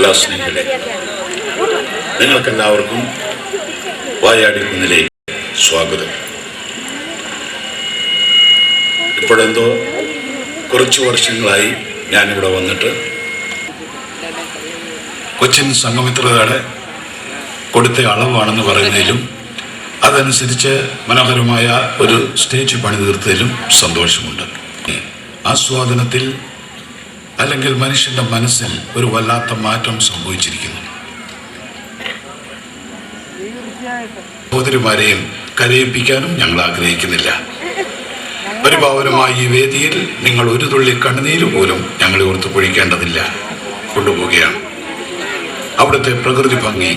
കലാസ്നേഹികളെ, നിങ്ങൾക്കെല്ലാവർക്കും വായാടിക്കുന്നിലേക്ക് സ്വാഗതം. ഇപ്പോഴെന്തോ കുറച്ച് വർഷങ്ങളായി ഞാനിവിടെ വന്നിട്ട് കൊച്ചിൻ സംഘമിത്രയുടെ കൊടുത്ത അളവാണെന്ന് പറയുന്നതിലും അതനുസരിച്ച് മനോഹരമായ ഒരു സ്റ്റേജ് പണി തീർത്തതിലും സന്തോഷമുണ്ട്. ആസ്വാദനത്തിൽ അല്ലെങ്കിൽ മനുഷ്യന്റെ മനസ്സിൽ ഒരു വല്ലാത്ത മാറ്റം സംഭവിച്ചിരിക്കുന്നു. സഹോദരിമാരെയും കരയിപ്പിക്കാനും ഞങ്ങൾ ആഗ്രഹിക്കുന്നില്ല. പരിഭാവനമായ ഈ വേദിയിൽ നിങ്ങൾ ഒരു തുള്ളി കണ്ണുനീര് പോലും ഞങ്ങളെ ഓർത്ത് പൊഴിക്കേണ്ടതില്ല. കൊണ്ടുപോവുകയാണ്. അവിടുത്തെ പ്രകൃതി ഭംഗി,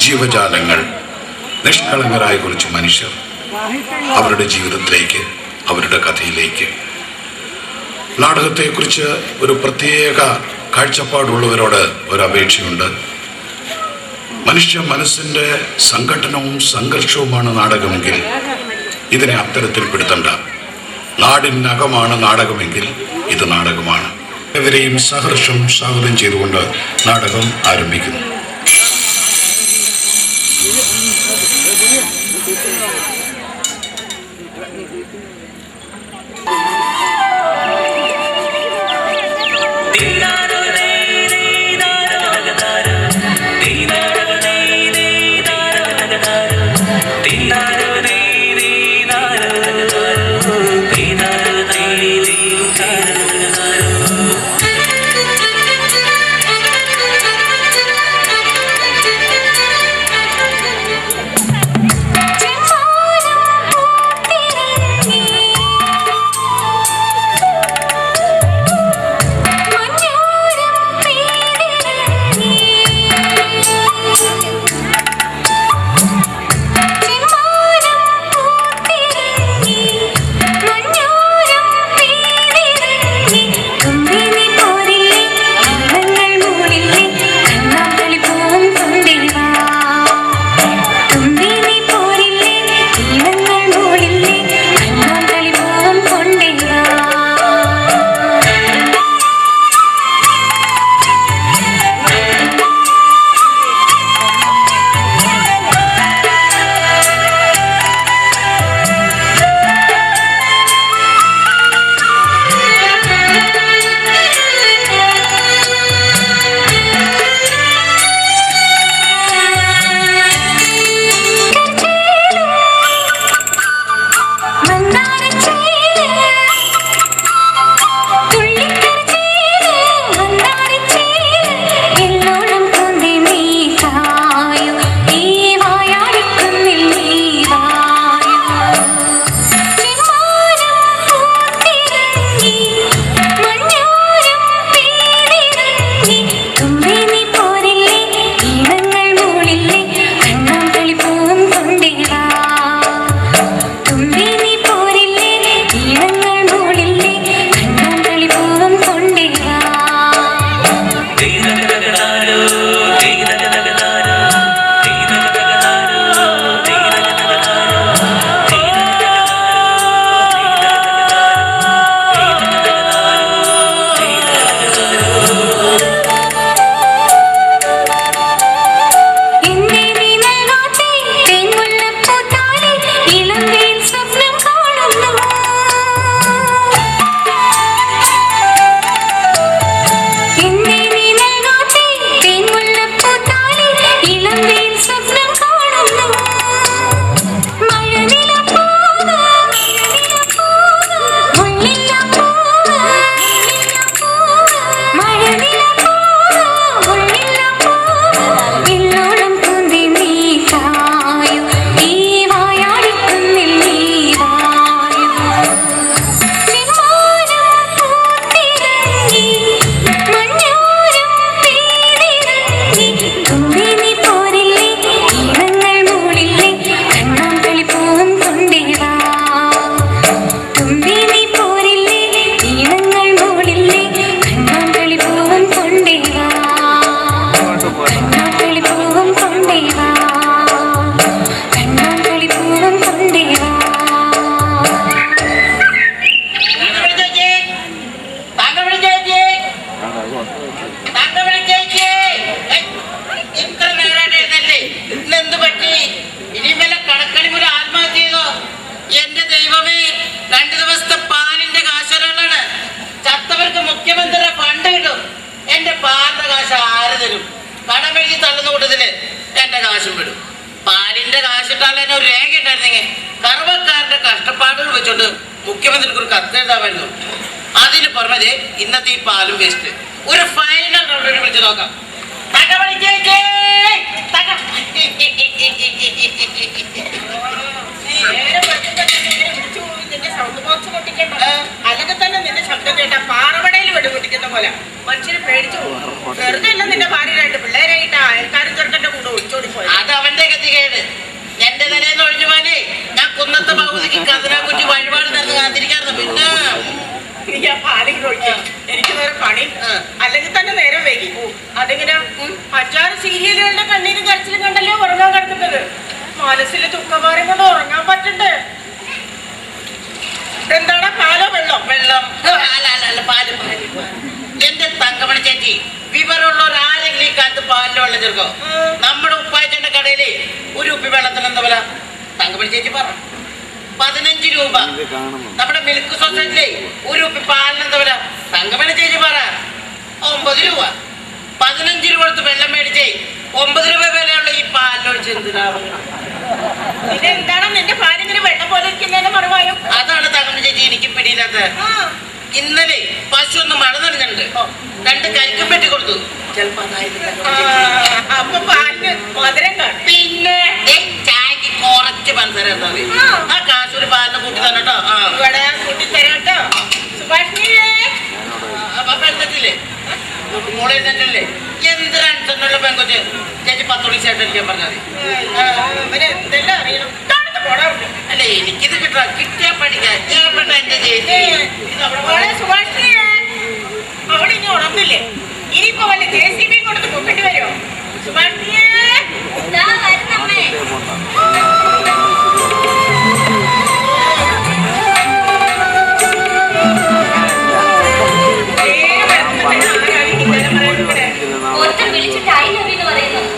ജീവജാലങ്ങൾ, നിഷ്കളങ്കരായ കുറച്ച് മനുഷ്യർ, അവരുടെ ജീവിതത്തിലേക്ക്, അവരുടെ കഥയിലേക്ക്. നാടകത്തെക്കുറിച്ച് ഒരു പ്രത്യേക കാഴ്ചപ്പാടുള്ളവരോട് ഒരപേക്ഷയുണ്ട്. മനുഷ്യ മനസ്സിൻ്റെ സംഘടനവും സംഘർഷവുമാണ് നാടകമെങ്കിൽ ഇതിനെ അത്തരത്തിൽപ്പെടുത്തണ്ട. നാടിനകമാണ് നാടകമെങ്കിൽ ഇത് നാടകമാണ്. ഇവരെയും സഹർഷം സ്വാഗതം ചെയ്തുകൊണ്ട് നാടകം ആരംഭിക്കുന്നു. ഒരു രേഖ ഉണ്ടായിരുന്നെങ്കിൽ കറവക്കാരന്റെ കഷ്ടപ്പാടുകൾ വെച്ചോണ്ട് മുഖ്യമന്ത്രിക്ക് ഒരു കത്ത് എഴുതാമായിരുന്നു. അതിന് പുറമെ ഇന്നത്തെ ഈ പാലും വേസ്റ്റ് ഒരു ഫൈനൽ റൗണ്ടിൽ വിളിച്ചു നോക്കാം. അല്ലെങ്കിൽ തന്നെ നിന്റെ ശബ്ദം കേട്ട പാറവടയിൽ വെടിപൊട്ടിക്കുന്ന പോലെ മനുഷ്യന് പേടിച്ചു പോകും. വെറുതെ അല്ല നിന്റെ ഭാര്യയായിട്ട് പിള്ളേരായിട്ട് അയൽക്കാരൻ ചെറുക്കന്റെ കൂടെ ഒളിച്ചോടി പോയത്. അത് അവന്റെ ഗതികേട്. എന്റെ തലേന്ന് ഒഴിഞ്ഞു പോനെ ഞാൻ കുന്നത്തെ ഭൗതിക്ക് കതിരാ കുറ്റി വഴിപാട് നടന്ന് കാത്തിരിക്കാറുണ്ട്. പിന്നെ നീ ആ പാലിങ്ങനെ ഒഴിക്കും. എനിക്ക് നേരെ പണി അല്ലെങ്കിൽ തന്നെ നേരം വൈകി. അതെങ്ങനെയാ 5-6 സീരിയലുകളുടെ കണ്ണീരും കരച്ചിലും കണ്ടല്ലേ ഉറങ്ങാൻ കിടക്കുന്നത്. മനസ്സിലെ ദുഃഖഭാരം കൊണ്ട് ഉറങ്ങാൻ പറ്റണ്ടേ? എന്താണ് പാലോ വെള്ളം? വെള്ളം അല്ല പാല്. എന്റെ തങ്കമണി ചേച്ചി, വിവരമുള്ളവരാരെങ്കിലും ഈ കാലത്ത് പാലിന്റെ വെള്ളം ചേർക്കോ? നമ്മുടെ ഉപ്പായിച്ചന്റെ കടയില് ഒരു ഉപ്പി വെള്ളത്തിന് എന്താ വില? തങ്കമണി ചേച്ചി പറ. 15 രൂപ. നമ്മുടെ മിൽക്ക് സൊസൈറ്റിയിലെ ഒരു ഉപ്പി പാലിന് എന്താ വില? തങ്കമണി ചേച്ചി പറ. 9 രൂപ. 15 രൂപ കൊടുത്ത് വെള്ളം മേടിച്ചേ 9 രൂപ വിലയുള്ള ഈ പാലിനൊഴിച്ച് എന്തിനാവും? പിന്നെ എന്താണ് നിന്റെ പാലിങ്ങനെ വെള്ളം പോലെ ഇരിക്കുന്നതിന്റെ മറുവായോ? അതാണ് തങ്കമണി ചേച്ചി എനിക്ക് പിടിയില്ലാത്തത്. ഇന്നലെ പശു ഒന്ന് മഴ നനഞ്ഞിട്ടുണ്ട്. 2 കരിക്കും പെട്ടി കൊടുത്തു. ചിലപ്പോ അപ്പൊ പാലിന് മധുരം കാണും. പിന്നെ ചായക്ക് കുറച്ച് പഞ്ചസാര തന്നാ മതി. ആ കാശ് ഒരു പാലിന് കൂട്ടി തന്നെ കേട്ടോ. ഇവിടെ കൂട്ടിത്തരാട്ടോ. സുഭാഷിണിയേ അപ്പൊ എടുത്തിട്ടില്ലേ? മോളെ എടുത്തിട്ടില്ലേ? എന്തിനാണെന്നുള്ള പെങ്കൊച്ച് ചേച്ചി 10 മണി ചേട്ടൻ എനിക്ക് പറഞ്ഞാൽ മതി. എന്തെല്ലാം അറിയണം. അല്ലേ എനിക്കിത് കിട്ടാം. കിട്ടിയാ പഠിക്കാം. എവിടെ എന്റെ ചേച്ചി? സുഭാഷിണിയേ അവിടെ ഇനി ഉണർന്നില്ലേ? ഇനിയിപ്പോ വല്ല JCB കൊടുത്ത് പൊക്കിട്ട് വരുമോ? സുഭാഷിണിയേ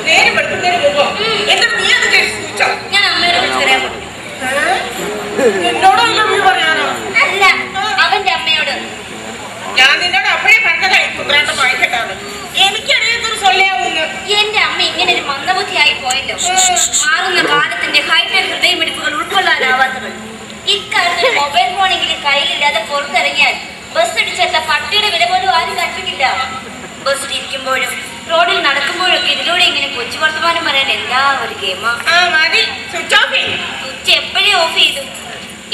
നേരെ വെളുക്കുന്നതിന് മുമ്പോ എന്നിട്ട് നീ അത് കഴിച്ചോ? എന്നോടോ അമ്മ പറയാനോ? അല്ല, അവന്റെ അമ്മയോട്. ഞാൻ നിന്നോട് അപ്പോഴേ പറഞ്ഞതായി കുത്രാട്ടം വായിക്കട്ടാണ്. എനിക്കറിയാത്തൊരു സൊല്ലയാവുന്നു. എന്റെ അമ്മ ഇങ്ങനെ ഒരു മന്ദബുദ്ധിയായി പോയല്ലോ. മാറുന്ന കാലത്തിന്റെ ഹൈടെക് ഹൃദയമിടിപ്പുകൾ ഉൾക്കൊള്ളാനാവാത്തവൾ. ഇക്കാലത്ത് മൊബൈൽ ഫോണെങ്കിലും കയ്യിലില്ലാതെ പുറത്തിറങ്ങിയാൽ ബസ് ഇടിച്ചെത്ത പട്ടിയുടെ വില പോലും ആരും കണ്ടിട്ടില്ല. ബസ്സിൽ ഇരിക്കുമ്പോഴും റോഡിൽ നടക്കുമ്പോഴൊക്കെ ഇതിലൂടെ ഇങ്ങനെ കൊച്ചു വർത്തമാനം പറയാൻ എന്താ ഒരു ഗെയിമാ. സ്വിച്ച് എപ്പോഴേ ഓഫ് ചെയ്തു.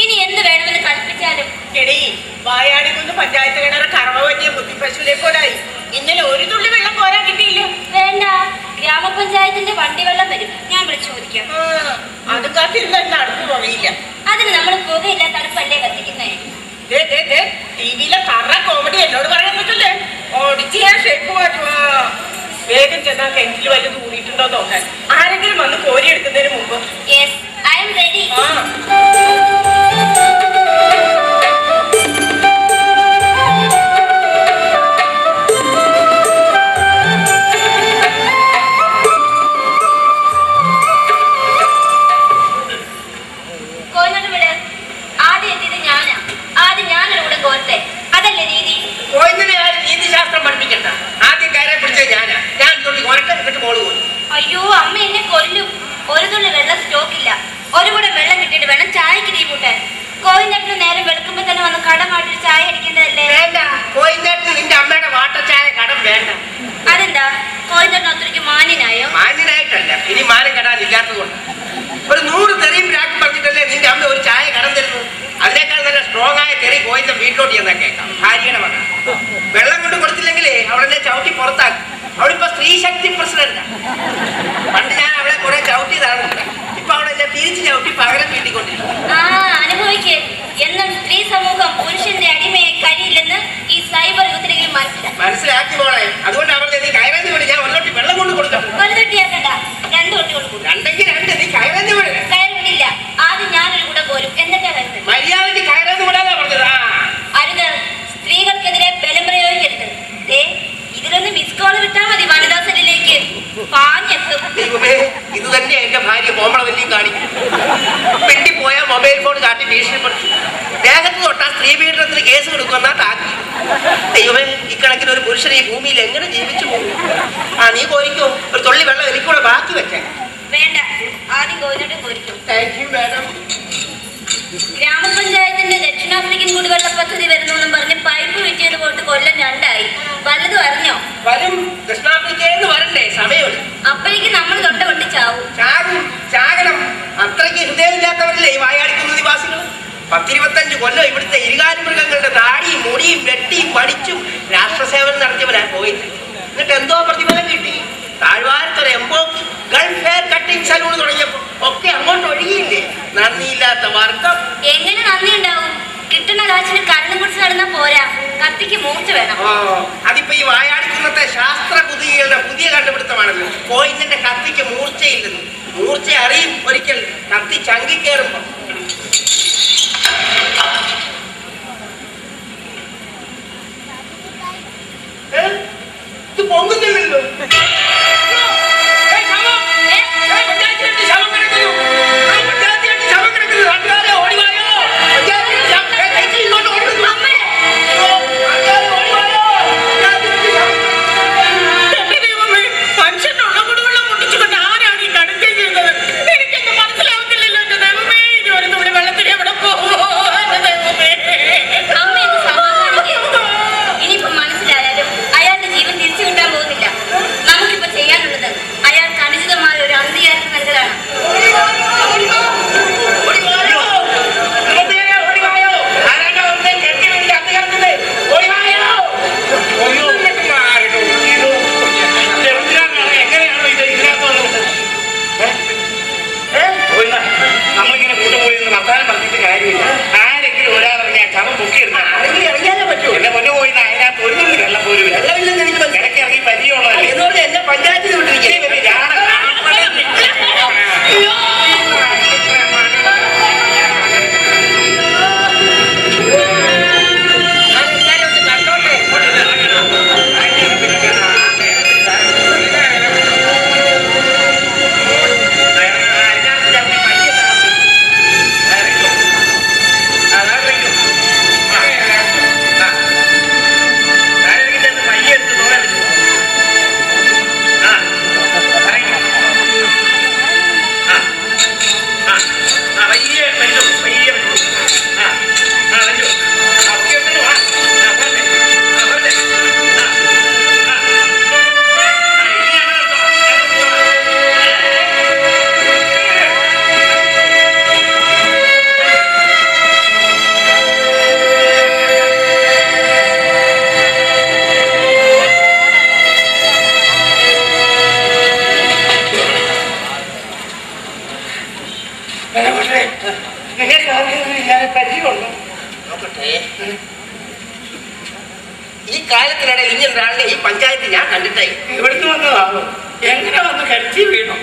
ഇനി എന്ത് വേണമെന്ന് കൽപ്പിച്ചാലും. എടീ, വായാടിക്കുന്ന് പഞ്ചായത്ത് കിണറ് കറവ പറ്റിയ ബുദ്ധിപശുവിനെ പോലായി. ഇന്നലെ ഒരു തുള്ളി വെള്ളം പോരാൻ കിട്ടിയില്ല. വേണ്ട, ഗ്രാമപഞ്ചായത്തിന്റെ വണ്ടി വെള്ളം വരും. ഞാൻ വിളിച്ചു ചോദിക്കാം. അത് കാത്തിരുന്ന അടുപ്പ് പോകയില്ല. അതിന് നമ്മൾ പുകയില്ലാത്ത അടുപ്പല്ലേ കത്തിക്കുന്നേ. ടിവിയിലെ കറ കോമഡി എന്നോട് പറയാൻ പറ്റില്ലേ? ഓടിച്ച് ഞാൻ ഷേപ്പ് മാറ്റുവാ. വേഗം ചെന്നാ കെഞ്ചിൽ വല്ലതും ഊണിയിട്ടുണ്ടോ നോക്കാൻ. ആരെങ്കിലും വന്ന് കോരി എടുക്കുന്നതിന് മുമ്പ്. Yes, I am ready. അതല്ലേ രീതി? നീതിശാസ്ത്രം പഠിപ്പിക്കണ്ട. ആദ്യം കയറെ പിടിച്ചത് ഞാനാ. ഞാൻ മോള് പോയി. അയ്യോ, അമ്മ എന്നെ കൊല്ലും. ഒരു തുള്ളി വെള്ളം സ്റ്റോക്കില്ല. ഒരു കൂടെ വെള്ളം കിട്ടിയിട്ട് വേണം ചായക്ക് തീ കൂട്ടാൻ. കോയിന്നേട്ടിന് നേരം വെളുക്കുമ്പോ തന്നെ വന്ന് കടം മാറ്റി ചായ അടിക്കേണ്ടതല്ലേ? വേണ്ട, കോയിന്നേട്ടിന് നിന്റെ അമ്മയുടെ വാട്ടച്ചായ കടം വേണ്ട. അതെന്താ? കോയിന്നേട്ടിന് അത്രയ്ക്ക് മാന്യനായോ? മാന്യനായിട്ടല്ല, ഇനി മാനം കെടാനില്ലാത്തത് കൊണ്ട്. ഒരു 100 തെറിയും രാക്കി പറഞ്ഞിട്ടല്ലേ നിന്റെ അമ്മ ഒരു ചായ കടം തരുന്നു. അതിനേക്കാൾ നല്ല സ്ട്രോങ് ആയ തെറി കോയിന്റെ വീട്ടിലോട്ട് ചെന്നാ കേൾക്കാം. ഭാര്യയുടെ മകൻ വെള്ളം കൊണ്ട് കൊടുത്തില്ലെങ്കിലേ അവളെന്നെ ചവിട്ടി പുറത്താക്കും. അവളിപ്പോ സ്ത്രീ ശക്തി പ്രസിഡന്റാ. പണ്ട് ഞാൻ അവളെ കുറെ ചവിട്ടിയതാണ്. ഇപ്പൊ അവളെന്നെ തിരിച്ച് ചവിട്ടി പകരം വീട്ടിക്കൊണ്ടിരിക്കും. അനുഭവിക്ക്. എന്നാൽ സ്ത്രീ സമൂഹം പുരുഷന്റെ അടിമയെ കഴിയില്ലെന്ന് ഈ സൈബർ യുഗത്തിലേക്ക് മനസ്സിലാക്കി പോളെ. അതുകൊണ്ട് അവളുടെ നീ കയറേണ്ടി വിട്. ഞാൻ ഒരു തൊട്ടി വെള്ളം കൊണ്ട് കൊടുക്കാം. ഒരു തൊട്ടിയാക്കണ്ട, 2 തൊട്ടി കൊടുക്കും. 2 നീ കയറേണ്ടി വിട്. കയറില്ല. ആദ്യം ഞാനൊരു കൂടെ പോരും. എന്നിട്ടാ കരുത്. മര്യാദയ്ക്ക് കയറേണ്ടി വിടാതാ പറഞ്ഞത്. അരുത്, സ്ത്രീകൾക്കെതിരെ ബലം പ്രയോഗിക്കരുത്. ഇതിലൊന്ന് മിസ് കോൾ വിട്ടാൽ മതി വനിതാ സെല്ലിലേക്ക്. പാഞ്ഞെത്തും. ഇത് തന്നെ എന്റെ ഭാര്യ കോമളവല്ലിയും കാണിക്കും. പെട്ടിപ്പോയ മൊബൈൽ ഫോൺ കാട്ടി ഭീഷണിപ്പെടുത്തി. ദേഹത്ത് തൊട്ടാ സ്ത്രീ പീഡനത്തിന് കേസ് കൊടുക്കുമെന്നാ താക്കി. ദൈവമേ, ഇക്കണക്കിന് ഒരു പുരുഷൻ ഈ ഭൂമിയിൽ എങ്ങനെ ജീവിച്ചു പോകും? നീ പോയിക്കോ. ഒരു തുള്ളി വെള്ളം എനിക്കൂടെ ബാക്കി വെക്കാൻ. വേണ്ട, ആദ്യം കോയിനോട്ട് പോയിരിക്കും. Thank you madam. ഗ്രാമപഞ്ചായത്തിന്റെ ദക്ഷിണാഫ്രിക്കൻ കുടിവെള്ള പദ്ധതി വരുന്നു പറഞ്ഞ് പൈപ്പ് വിറ്റിയത് പോയിട്ട് കൊല്ലം 2 ആയി. വല്ലതും അറിഞ്ഞോ? വരും. ദക്ഷിണാഫ്രിക്കയിൽ വരണ്ടേ? സമയമുണ്ട്. അപ്പോഴേക്ക് നമ്മൾ തൊട്ട കൊണ്ടി ചാവും. ചാകണം. അത്രയ്ക്ക് ഹൃദയമില്ലാത്തവരല്ലേ ഈ വായാടിക്കുന്ന നിവാസികൾ. 10-25 കൊല്ലം ഇവിടുത്തെ ഇരുകാലി മൃഗങ്ങളുടെ താടിയും മുടിയും വെട്ടിയും പഠിച്ചും രാഷ്ട്രസേവനം നടത്തിയവരാ പോയിട്ട്. എന്നിട്ട് എന്തോ പ്രതിഫലം കിട്ടി? താഴ്വാരത്തൊരു എംബോക്കി ഗൾഫ് ഹെയർ കട്ടിംഗ് സലൂൺ തുടങ്ങിയപ്പോ ഒക്കെ അങ്ങോട്ട് ഒഴുകിയില്ലേ? നന്ദിയില്ലാത്ത വർഗം. എങ്ങനെ നന്ദി ഉണ്ടാവും? കിട്ടുന്ന കാശിന് കണ്ണും കുടിച്ച് നടന്നാ പോരാ, കത്തിക്ക് മൂർച്ച വേണം. അതിപ്പോ ഈ വായാടിക്കുന്നത്തെ ശാസ്ത്ര കുതികളുടെ പുതിയ കണ്ടുപിടുത്തമാണല്ലോ. കോയിന്റെ കത്തിക്ക് മൂർച്ചയില്ലെന്ന്. മൂർച്ച അറിയും ഒരിക്കൽ കത്തി ചങ്കി കയറുമ്പോ. ഇത് പൊങ്ങുന്നില്ലല്ലോ. ഈ കാലത്തിനിടയിൽ ഇങ്ങനെ ഒരാളുടെ ഈ പഞ്ചായത്ത് ഞാൻ കണ്ടിട്ടായി. ഇവിടുന്ന് വന്നതാണോ? എങ്ങനെ വന്ന് കരുത്തി വീണു?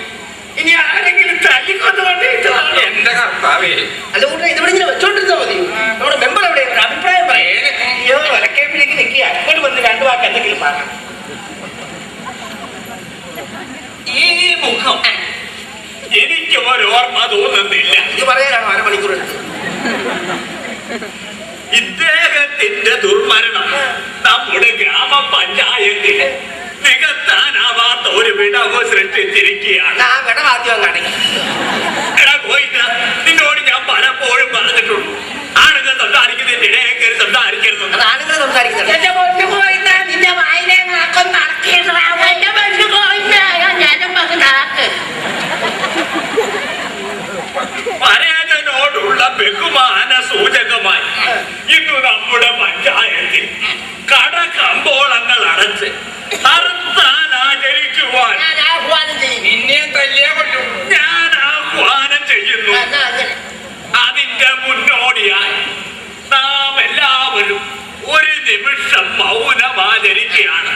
ഇനി ആരെങ്കിലും തല്ലിക്കൊന്നുകൊണ്ട് എന്റെ കർത്താവേ. അല്ല കൂട്ടാ, ഇതിവിടെ ഇങ്ങനെ വെച്ചോണ്ടിരുന്നാ മതി. നമ്മുടെ മെമ്പർ എവിടെ? ഒരു അഭിപ്രായം പറയേ. വലക്കേപ്പിലേക്ക് നിൽക്കുക. അങ്ങോട്ട് വന്ന് 2 വാക്ക് എന്തെങ്കിലും പറയാം. ഈ മുഖം എനിക്ക് ഓരോർമ്മ തോന്നുന്നില്ല. ഇത് പറയാനാണോ 1/2 മണിക്കൂർ എടുത്തത്? ഇദ്ദേഹത്തിന്റെ ദുർമരണം നമ്മുടെ ഗ്രാമപഞ്ചായത്തിന് നികത്താനാവാത്ത ഒരു വിടവ് സൃഷ്ടിച്ചിരിക്കുകയാണ്. ആ വിടവാദ്യം കാണിക്കും. എടാ പോയില്ല, നിന്നോട് ഞാൻ പലപ്പോഴും പറഞ്ഞിട്ടുണ്ട്, ആണുങ്ങൾ സംസാരിക്കുന്നതിന്റെ ഇടയിൽ കയറി സംസാരിക്കരുത്. അത് ആണുങ്ങൾ സംസാരിക്കുന്നത്. പരേതനോടുള്ള ബഹുമാന സൂചകമായി ഇന്ന് നമ്മുടെ പഞ്ചായത്തിൽ കടകമ്പോളങ്ങൾ അടച്ച് ഹർത്താൽ ആചരിക്കുവാൻ നിന്നെ തല്ലിയേ കൊള്ളൂ. ഞാൻ ആഹ്വാനം ചെയ്യുന്നു. അതിന്റെ മുന്നോടിയായി നാം എല്ലാവരും ഒരു നിമിഷം മൗനമാചരിക്കുകയാണ്.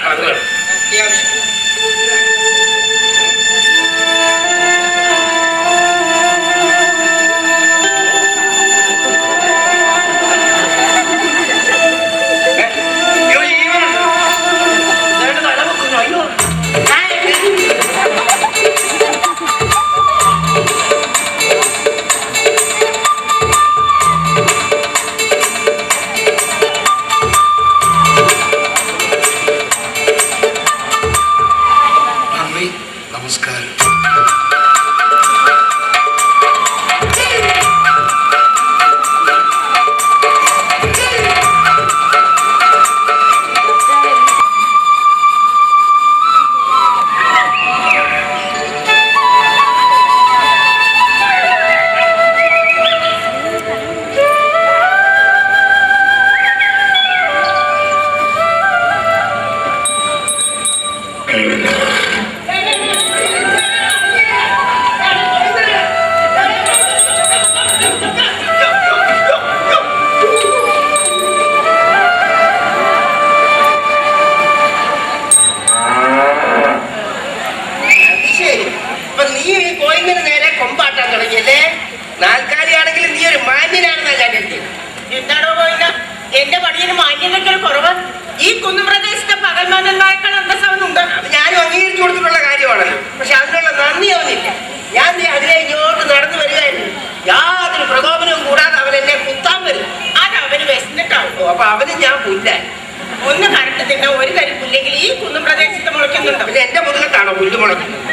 പറഞ്ഞില്ലെങ്കിൽ കുറവ്. ഈ കുന്നുപ്രദേശത്തെ പകൽമാനന്മാരെക്കാൾ അന്തസ്സവനുണ്ട്. അത് ഞാനും അംഗീകരിച്ചു കൊടുത്തിട്ടുള്ള കാര്യമാണല്ലോ. പക്ഷെ അതിനുള്ള നന്ദി അവനില്ല. ഞാൻ അതിലെ ഇങ്ങോട്ട് നടന്നു വരികയായിരുന്നു. യാതൊരു പ്രകോപനവും കൂടാതെ അവൻ എന്നെ കുത്താൻ വരും. അത് അവന് വിശന്നിട്ടാവും. അപ്പൊ അവനും ഞാൻ പുല്ലാൻ. ഒന്ന് കറണ്ട് തിന്ന ഒരു കരിപ്പില്ലെങ്കിൽ ഈ കുന്നുപ്രദേശത്ത് മുളയ്ക്കുന്നുണ്ടോ? പിന്നെ എന്റെ മുതുകത്താണോ പുല്ല് മുളക്കുന്നത്?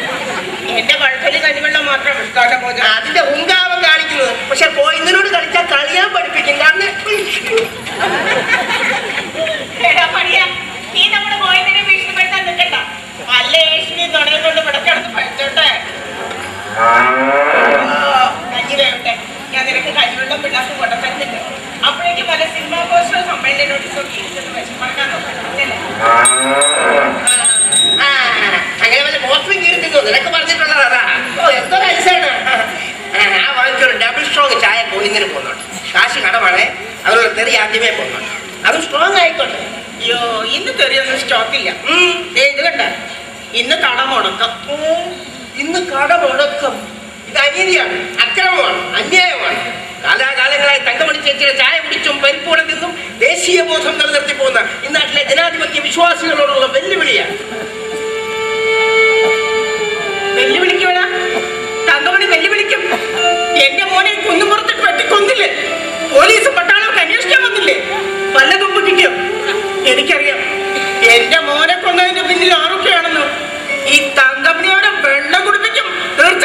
എന്റെ കുഴപ്പമില്ല കനിവെള്ളം മാത്രം ഇഷ്ടമാണ് പോയത്. അതിന്റെ ഹുങ്കാവം കാണിക്കുന്നത്. പക്ഷെ ഇതിനോട് കളിച്ചാൽ കളിയാൻ പഠിപ്പിക്കും. കാരണം എടാ പണിയാ, നീ നമ്മുടെ മോയിനെ ഭീഷണിപ്പെടുത്താൻ നിൽക്കണ്ട. നല്ല ഏഷ്യനെ നുണയെ കൊണ്ട് വിടക്കെടുത്ത് പഠിച്ചോട്ടെ. കഞ്ഞി വേവട്ടെ. ഞാൻ നിനക്ക് കഞ്ഞിവെള്ളം പിള്ളാർക്ക് കൊണ്ടുതരുന്നില്ല. അപ്പോഴേക്കും പല സിനിമാ പോസ്റ്റർ കമ്പനിയുടെ നോട്ടീസ് ഒക്കെ ഇരിക്കുന്നത് വിഷമടക്കാൻ നോക്കണം. അങ്ങനെ വല്ല പോസ്റ്ററും കീർത്തിന്നു നിനക്ക് പറഞ്ഞിട്ടുള്ളത് അതാ. ഓ എന്തൊരു ഐസാണ്. ആ വാങ്ങിച്ചൊരു ഡബിൾ സ്ട്രോങ് ചായ കോയിങ്ങിന് പോകുന്നുണ്ട്. കാശ് കടമാണേ. അവരുടെ തെറി ആദ്യമേ പോകുന്നുണ്ട്. അത് സ്ട്രോങ് ആയിക്കോട്ടെ. അയ്യോ, ഇന്ന് തെറിയൊന്നും സ്റ്റോക്കില്ല. ഇത് കണ്ട, ഇന്ന് കട മുടക്കം. ഇന്ന് കട മുടക്കം. ഇത് അനീതിയാണ്, അക്രമമാണ്, അന്യായമാണ്. കാലാകാലങ്ങളായി തങ്കമണി ചേച്ചിയുടെ ചായ കുടിച്ചും പരിപ്പൂടെ നിന്നും ദേശീയ ബോധം നിലനിർത്തി പോകുന്ന ഇന്നാട്ടിലെ ജനാധിപത്യ വിശ്വാസികളോടുള്ള വെല്ലുവിളിയാണ്. വെല്ലുവിളിക്കുവന തങ്കമണി വെല്ലുവിളിക്കും. എന്റെ മോനെ കുന്നുപുറത്തിട്ട് വെട്ടിക്കൊന്നില്ലേ? പോലീസ് പട്ടാളമൊക്കെ അന്വേഷിക്കാൻ വന്നില്ലേ? വല്ലതും പിടിക്കും. എനിക്കറിയാം എന്റെ മോനെ കൊന്നതിന്റെ പിന്നിൽ ആരൊക്കെയാണെന്ന്. ഈ തങ്കമണിയോടെ വെള്ളം കുടിപ്പിക്കും. തീർച്ച.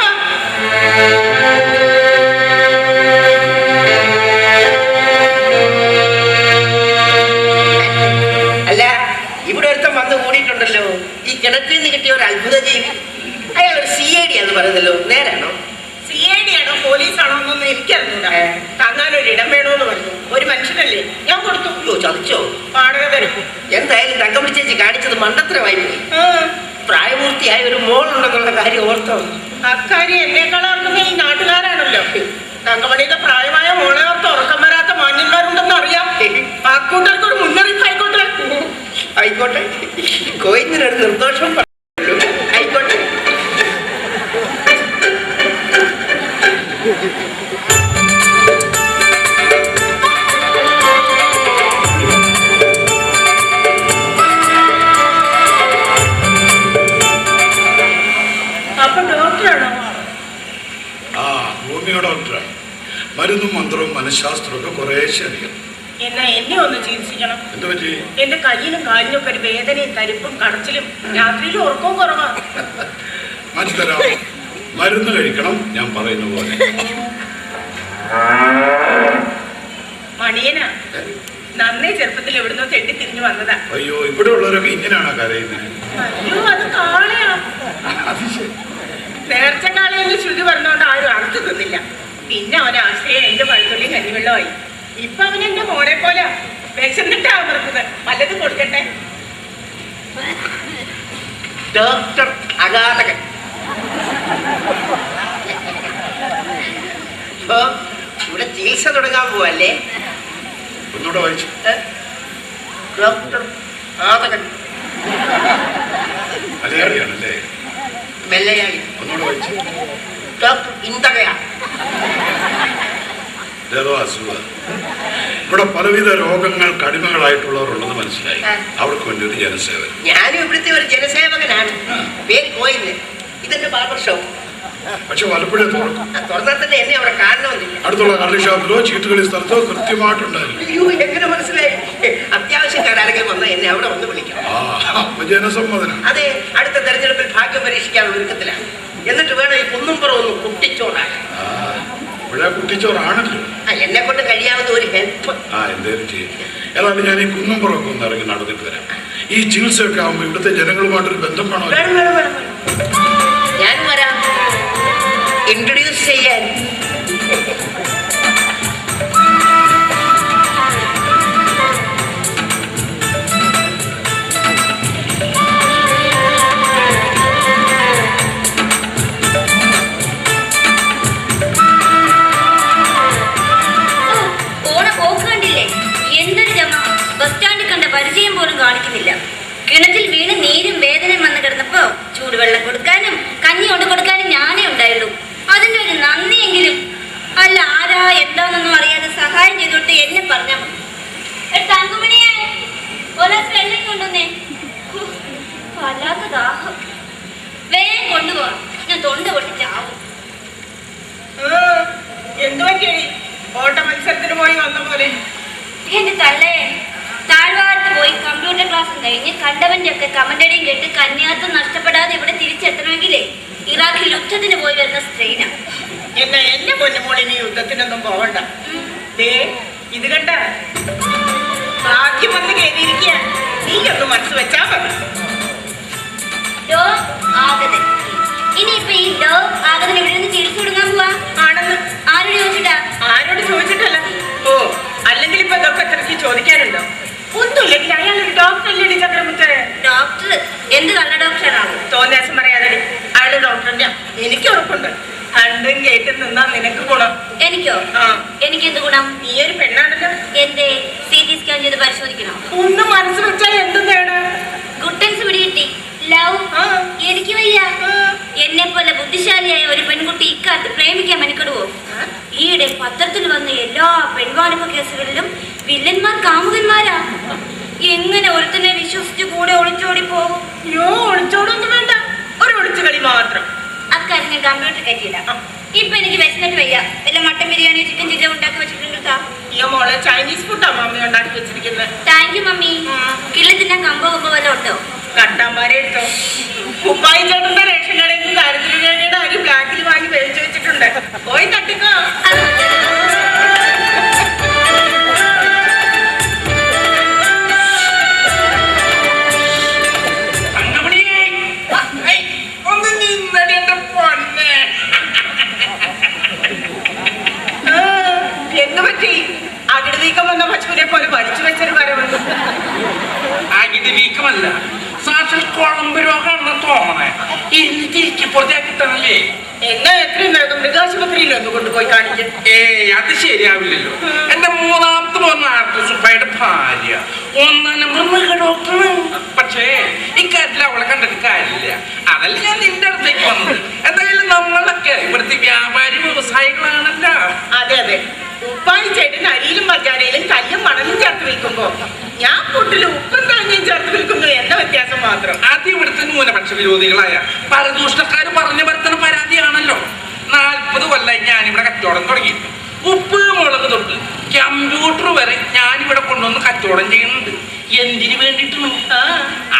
അല്ല, ഇവിടെ ഒരുത്തം വന്ന് കൂടിയിട്ടുണ്ടല്ലോ. ഈ കിണറ്റിൽ നിന്ന് കിട്ടിയ ഒരു അത്ഭുത ജീവി. അയാൾ ഒരു CID എന്ന് പറയുന്നല്ലോ. നേരാണോ? CID ആണോ പോലീസാണോ എന്നൊന്നും എനിക്കറിഞ്ഞൂടാ. തങ്ങാനൊരു ഇടം വേണോന്ന് പറഞ്ഞു. ഒരു മനുഷ്യനല്ലേ, ഞാൻ കൊടുത്തു. അയ്യോ, ചതിച്ചോ? വാടക തരും. എന്തായാലും തങ്കമണി ചേച്ചി കാണിച്ചത് മണ്ടത്തരമായി പോയി. പ്രായപൂർത്തിയായ ഒരു മോളുണ്ടെന്നുള്ള കാര്യം ഓർത്തോ? അക്കാര്യം എന്നേക്കാൾ ഓർക്കുന്ന ഈ നാട്ടുകാരാണല്ലോ. തങ്കമണിയുടെ പ്രായമായ മോളെ ഓർത്ത് ഉറക്കം വരാത്ത മാന്യന്മാരുണ്ടെന്ന് അറിയാം. അക്കൂട്ടർക്ക് ഒരു മുന്നറിയിപ്പ് ആയിക്കോട്ടെ. ആയിക്കോട്ടെ. കോയിന്നിനൊരു നിർദോഷം ആയിക്കോട്ടെ. അപ്പൊ ഡോക്ടറാണോ? ആ, ഹോമിയോ ഡോക്ടറാണ്. മരുന്നും മന്ത്രവും മനഃശാസ്ത്രവും ഒക്കെ കുറേശ്ശെ അറിയാം. എന്നാ എന്നെ ഒന്ന് ചികിത്സിക്കണം. എന്ത് പറ്റി? എന്റെ കയ്യിനും കാലിനും ഒക്കെ ഒരു വേദനയും തരിപ്പും കടച്ചിലും രാത്രിയിലും ഉറക്കവും കുറവാ. മാറ്റിത്തരാം. മരുന്ന് കഴിക്കണം ഞാൻ പറയുന്ന പോലെ. മണിയനാ നന്നേ ചെറുപ്പത്തിൽ എവിടുന്നോ തെണ്ടി തിരിഞ്ഞു വന്നതാ. അയ്യോ, ഇവിടെ ഉള്ളവരൊക്കെ ഇങ്ങനെയാണോ കരയുന്നത്? അയ്യോ, അത് കാളയാ. അത് ശരി. നേർച്ച കാളയെന്ന് ശ്രുതി പറഞ്ഞോണ്ട് ആരും അറുത്തു തിന്നില്ല. പിന്നെ അവനാശ്രയം എന്റെ പഴുതുള്ളി കഞ്ഞിവെള്ളമായി. ഇപ്പൊ അവൻ എന്റെ മോനെ പോലെ വിശന്നിട്ടാ അമർക്കുന്നത്. വല്ലതും കൊടുക്കട്ടെ. ഡോക്ടർ അഗാധകൻ. ഇപ്പൊ ഇവിടെ ചികിത്സ തുടങ്ങാൻ പോവല്ലേ? ഒന്നുകൂടെ വായിച്ചു. ഡോക്ടർ ആതകൻ. മലയാളിയാണല്ലേ? മെല്ലയാളി. ഒന്നുകൂടെ വായിച്ചു. ഡോക്ടർ ഇന്ദകയാ. ഏതോ അസുഖം. ഇവിടെ പലവിധ രോഗങ്ങൾക്ക് അടിമകളായിട്ടുള്ളവരുണ്ടെന്ന് മനസ്സിലായി. അവർക്ക് വേണ്ടി ഒരു ജനസേവനം. ഞാനും ഇവിടുത്തെ ഒരു ജനസേവകനാണ്. പേര് കോയിന്ന്. ഇതെന്റെ ബാർബർ ഷോപ്പ്. പക്ഷെ വലപ്പുഴ തുറക്കും. തുറന്നാൽ തന്നെ എന്നെ അവിടെ കാണണമെന്നില്ല. അടുത്തുള്ള കള്ളി ഷോപ്പിലോ ചീട്ടുകളി സ്ഥലത്തോ കൃത്യമായിട്ടുണ്ടായിരുന്നു. അയ്യോ, എങ്ങനെ മനസ്സിലായി? അത്യാവശ്യക്കാരെങ്കിലും വന്നാൽ എന്നെ അവിടെ വന്ന് വിളിക്കാം. ആ, അപ്പൊ ജനസമ്മതനാണ്. അതെ, അടുത്ത തെരഞ്ഞെടുപ്പിൽ ഭാഗ്യം പരീക്ഷിക്കാനുള്ള ഒരുക്കത്തിലാണ്. എന്നിട്ട് വേണം ഈ കുന്നുംപുറം ഒന്ന് കുട്ടിച്ചോറാണ്. ഇവിടെ കുട്ടിച്ചോറാണല്ലോ. എന്നെ കൊണ്ട് കഴിയാവുന്ന ഒരു ഹെൽപ്പ്. ആ, എന്തേലും ചെയ്യും. ഏതാണ്ട് ഞാൻ ഈ കുന്നുംപുറമൊക്കെ ഒന്ന് ഇറങ്ങി നടന്നിട്ട് വരാം. ഈ ചികിത്സയൊക്കെ ആകുമ്പോൾ ഇവിടുത്തെ ജനങ്ങളുമായിട്ടൊരു ബന്ധം വേണോ? ഞാൻ വരാം ഇൻട്രൊഡ്യൂസ് ചെയ്യാൻ. പരിചയം പോലും കാണിക്കുന്നില്ല. കിണറ്റിൽ വീണ് നീരും വേദനയും വന്ന് കിടന്നപ്പോ ചൂടുവെള്ളം കൊടുക്കാനും കഞ്ഞി കൊണ്ട് കൊടുക്കാനും ഞാനേ ഉണ്ടായുള്ളൂ. അതിന്റെ ഒരു നന്ദിയെങ്കിലും. അല്ല, ആരാ എന്താണെന്നൊന്നും അറിയാതെ സഹായം ചെയ്തോട്ട് എന്നെ പറഞ്ഞാൽ മതി. തങ്കമണിയെ കൊണ്ടുവന്നേ. വല്ലാത്ത ദാഹം. വേഗം കൊണ്ടുപോവാ, ഞാൻ തൊണ്ട പൊട്ടിച്ചാവും. എന്തു പറ്റിയടി? ഓട്ട മത്സരത്തിന് പോയി വന്ന പോലെ. എന്റെ തള്ളേ, താഴ്വാരത്ത് പോയി കമ്പ്യൂട്ടർ ക്ലാസ്സും കഴിഞ്ഞ് കണ്ടവന്റെ ഒക്കെ കമന്റടിയും കേട്ട് കന്യാത്വം നഷ്ടപ്പെടാതെ ഇവിടെ തിരിച്ചെത്തണമെങ്കിലേ ഇറാഖിൽ യുദ്ധത്തിന് പോയി വരുന്ന സ്ട്രെയിന. എന്നാ എന്റെ പൊന്നുമോളിനി യുദ്ധത്തിനൊന്നും പോവണ്ട. ദേ ഇത് കണ്ട, ആദ്യം വന്ന് കയറിയിരിക്കുക. നീ ഒന്ന് മനസ്സ് വെച്ചാ മതി. ഡോ ആഗതൻ. ഇനിയിപ്പൊ ഈ ഡോ ആഗതൻ ഇവിടെ നിന്ന് ചികിത്സ തുടങ്ങാൻ പോവാ. ആണെന്ന് ആരോട് ചോദിച്ചിട്ടാ? ആരോട് ചോദിച്ചിട്ടല്ല. ഓ, അല്ലെങ്കിൽ ഇപ്പൊ ഇതൊക്കെ എത്രയ്ക്ക് ചോദിക്കാനുണ്ടോ? ഒന്നുമില്ലെങ്കിൽ അയാളൊരു ഡോക്ടറല്ലേ ചക്രമുത്ത്? ഡോക്ടർ എന്ത് കള്ള ഡോക്ടറാണ്? തോന്നിയാസം പറയാതെ അയാള് ഡോക്ടറിന്റെ എനിക്ക് ഉറപ്പുണ്ട്. കണ്ടും കേട്ടും നിന്നാ നിനക്ക് ഗുണം. എനിക്കോ? ആ, എനിക്ക് എന്ത് ഗുണം? നീ ഒരു പെണ്ണാണല്ലോ. എന്റെ CT സ്കാൻ ചെയ്ത് പരിശോധിക്കണോ? ഒന്ന് മനസ്സ് വെച്ചാൽ എന്തും നേടാ. ഗുട്ടൻസ് പിടികിട്ടി. ലവ് എനിക്ക് വയ്യ. എന്നെ പോലെ ബുദ്ധിശാലിയായ ഒരു പെൺകുട്ടി ഇക്കാലത്ത് പ്രേമിക്കാൻ മെനക്കെടുവോ? ഈയിടെ പത്രത്തിൽ വന്ന എല്ലാ പെൺവാണിഭ കേസുകളിലും വില്ലന്മാർ കാമുകന്മാരാ. എങ്ങനെ ഒരുത്തനെ വിശ്വസിച്ച് കൂടെ ഒളിച്ചോടി പോകും? യോ, ഒളിച്ചോടൊന്നും വേണ്ട, ഒരു ഒളിച്ചു കളി മാത്രം. അക്കാര്യം ഞാൻ കമ്പ്യൂട്ടർ കയറ്റിയിടാം. ഇപ്പൊ എനിക്ക് വിശന്നിട്ട് വയ്യ. വല്ല മട്ടൻ ബിരിയാണി ചിക്കൻ ചിക്കൻ ഉണ്ടാക്കി വെച്ചിട്ടുണ്ട്. ഈ മോളെ ചൈനീസ് ഫുഡാ മമ്മി ഉണ്ടാക്കി വെച്ചിരിക്കുന്നത്. Thank you mummy. കിള്ളത്തിൻ്റെ കമ്പോ കമ്പോ വല്ല ഉണ്ടോ? കട്ടാമ്പാരെ എടുത്തോ. ഉപ്പായി ചേട്ടന്റെ റേഷൻ കടയിൽ നിന്ന് ദാരിദ്ര്യയുടെ അരി ബ്ലാക്കിൽ വാങ്ങി വേവിച്ചു വെച്ചിട്ടുണ്ട്. പോയി തട്ടിക്കോ. എന്ത് പറ്റി? അകിട് നീക്കം വന്ന പശുവിനെ പോലെ വലിച്ചു വെച്ചൊരു വരവ്. അകിട് വീക്കമല്ല, സാക്ഷാൽ കുളമ്പ് രോഗമാണെന്ന് തോന്നണേ. പുറത്തേക്കിട്ടണല്ലേ? എന്നെ എത്രയും വേഗം മൃഗാശുപത്രിയിൽ ഒന്ന് കൊണ്ടുപോയി കാണിക്കും. അത് ശരിയാവില്ലല്ലോ. എന്റെ മൂന്നാമത്തെ മോനാണ് സുബയുടെ ഭാര്യ, 1 നമ്പർ മൃഗ ഡോക്ടറാണ്. പക്ഷേ ഇക്കാര്യത്തിൽ അവളെ കണ്ടിട്ട് കാര്യമില്ല. അതല്ല ഞാൻ നിന്റെ അടുത്തേക്ക് വന്നത്. എന്തായാലും നമ്മളൊക്കെ ഇവിടുത്തെ വ്യാപാരി വ്യവസായികളാണല്ലോ. അതെ അതെ, ഉപ്പായി ചേട്ടൻ അരിയിലും പഞ്ചാരയിലും കല്ലും മണലും ചേർത്ത് വിൽക്കുമ്പോ ഞാൻ കൂട്ടില് ഉപ്പും തേങ്ങയും ചേർത്ത് വിൽക്കുന്നു എന്ന വ്യത്യാസം മാത്രം. അത് ഇവിടുത്തെ ന്യൂനപക്ഷ വിരോധികളായ പരദൂഷണക്കാർ പറഞ്ഞു വരുത്തുന്ന പരാതിയാണല്ലോ. 40 കൊല്ലമായി ഞാനിവിടെ കച്ചവടം തുടങ്ങി. ഉപ്പ് മുളക് തൊട്ട് കമ്പ്യൂട്ടർ വരെ ഞാനിവിടെ കൊണ്ടുവന്ന് കച്ചവടം ചെയ്യുന്നുണ്ട്. എന്തിനു വേണ്ടിയിട്ടാണ്?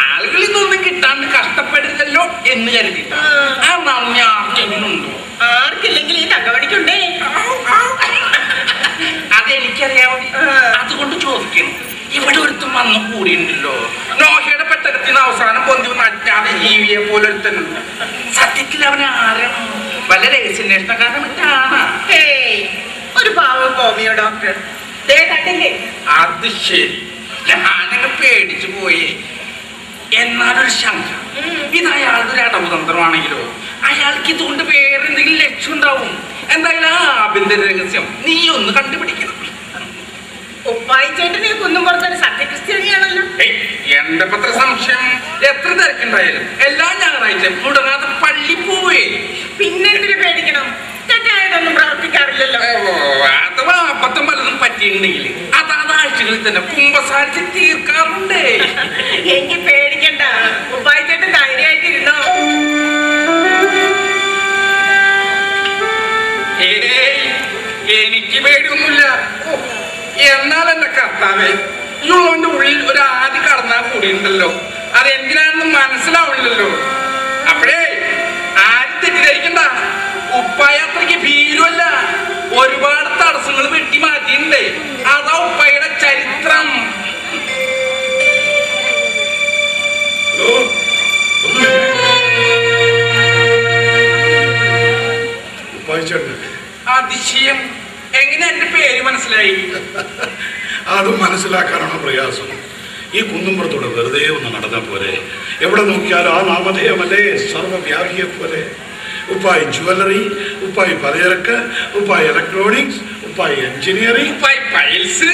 ആളുകൾ ഇതൊന്നും കിട്ടാണ്ട് കഷ്ടപ്പെടില്ലല്ലോ എന്ന് കരുതിയിട്ട്. ആ നന്ദി ആർക്കെങ്കിലുണ്ടോ? ആർക്കില്ലെങ്കിൽ ഈ തങ്കമണിക്കുണ്ടേ. അതെനിക്കറിയാവോ, അതുകൊണ്ട് ചോദിക്കണം. ഇവിടെ ഒരുത്തും വന്നു കൂടിയുണ്ടല്ലോ. നോഹയുടെ പെട്ടകത്തിന് അവസാനം പൊന്തി നറ്റാതെ ജീവിയെ പോലെ ഒരുത്തനുണ്ട്. സത്യത്തിൽ അവൻ ആരാണ്? വല്ല രഹസ്യാന്വേഷണക്കാരനെ മറ്റാണ്. ഒരു പാവം ഹോമിയോ ഡോക്ടർ കണ്ടില്ലേ? അത് ശരി, ഞാനങ്ങ് പേടിച്ചു പോയി. എന്നാലൊരു ശങ്ക, ഇത് അയാളുടെ ഒരു അടവ് തന്ത്രമാണെങ്കിലോ? അയാൾക്ക് ഇതുകൊണ്ട് വേറെ എന്തെങ്കിലും ലക്ഷ്യം ഉണ്ടാവും. എന്തായാലും ആ ആഭ്യന്തര രഹസ്യം നീ ഒന്ന് കണ്ടുപിടിക്കണം. ഉപ്പായി ചേട്ടനെ കുന്നും പുറത്തൊരു സത്യക്രിസ്ത്യാനിയാണല്ലോ. എന്റെ പത്ര സംശയം. എത്ര തിരക്കുണ്ടായാലും എല്ലാ ഞായറാഴ്ച മുടങ്ങാതെ പള്ളി പോവേ. പിന്നെന്തിനു പേടിക്കണം? തെറ്റായതൊന്നും പ്രവർത്തിക്കാറില്ലല്ലോ. അഥവാ അബദ്ധം പലതും പറ്റിയിട്ടുണ്ടെങ്കിൽ അതാത് ആഴ്ചകളിൽ തന്നെ കുമ്പസാരിച്ച് തീർക്കാറുണ്ടേ. എങ്കിൽ പേടിക്കണ്ട, ഉപ്പായി ചേട്ടൻ ധൈര്യമായിട്ടിരുന്നോ. എനിക്ക് പേടിയൊന്നുമില്ല. എന്നാൽ എന്റെ കർത്താവേ, ഇവളുടെ ഉള്ളിൽ ഒരു ആദ്യ കടന്നാൽ കൂടിയുണ്ടല്ലോ. അതെന്തിനാണെന്ന് മനസ്സിലാവില്ലല്ലോ. അപ്പോഴേ ആരും തെറ്റിദ്ധരിക്കണ്ട. ഉപ്പായത്രയ്ക്ക് ഭീരുമല്ല. ഒരുപാട് തടസ്സങ്ങൾ വെട്ടി മാറ്റിയിട്ടുണ്ട്. അതാ ഉപ്പായുടെ ചരിത്രം. അതിശയം. എങ്ങനെ എന്റെ പേര് മനസ്സിലായി? അത് മനസ്സിലാക്കാനാണ് പ്രയാസം. ഈ കുന്നുംപുറത്തൂടെ വെറുതെ ഒന്ന് നടന്ന പോലെ എവിടെ നോക്കിയാലും ആ നാമധേയമല്ലേ സർവ്വവ്യാപിയെ പോലെ. ഉപ്പായി ജുവല്ലറി, ഉപ്പായി പലചരക്ക്, ഉപ്പായി ഇലക്ട്രോണിക്സ്, ഉപ്പായി എഞ്ചിനീയറിംഗ്, ഉപ്പായി പൈൽസ്,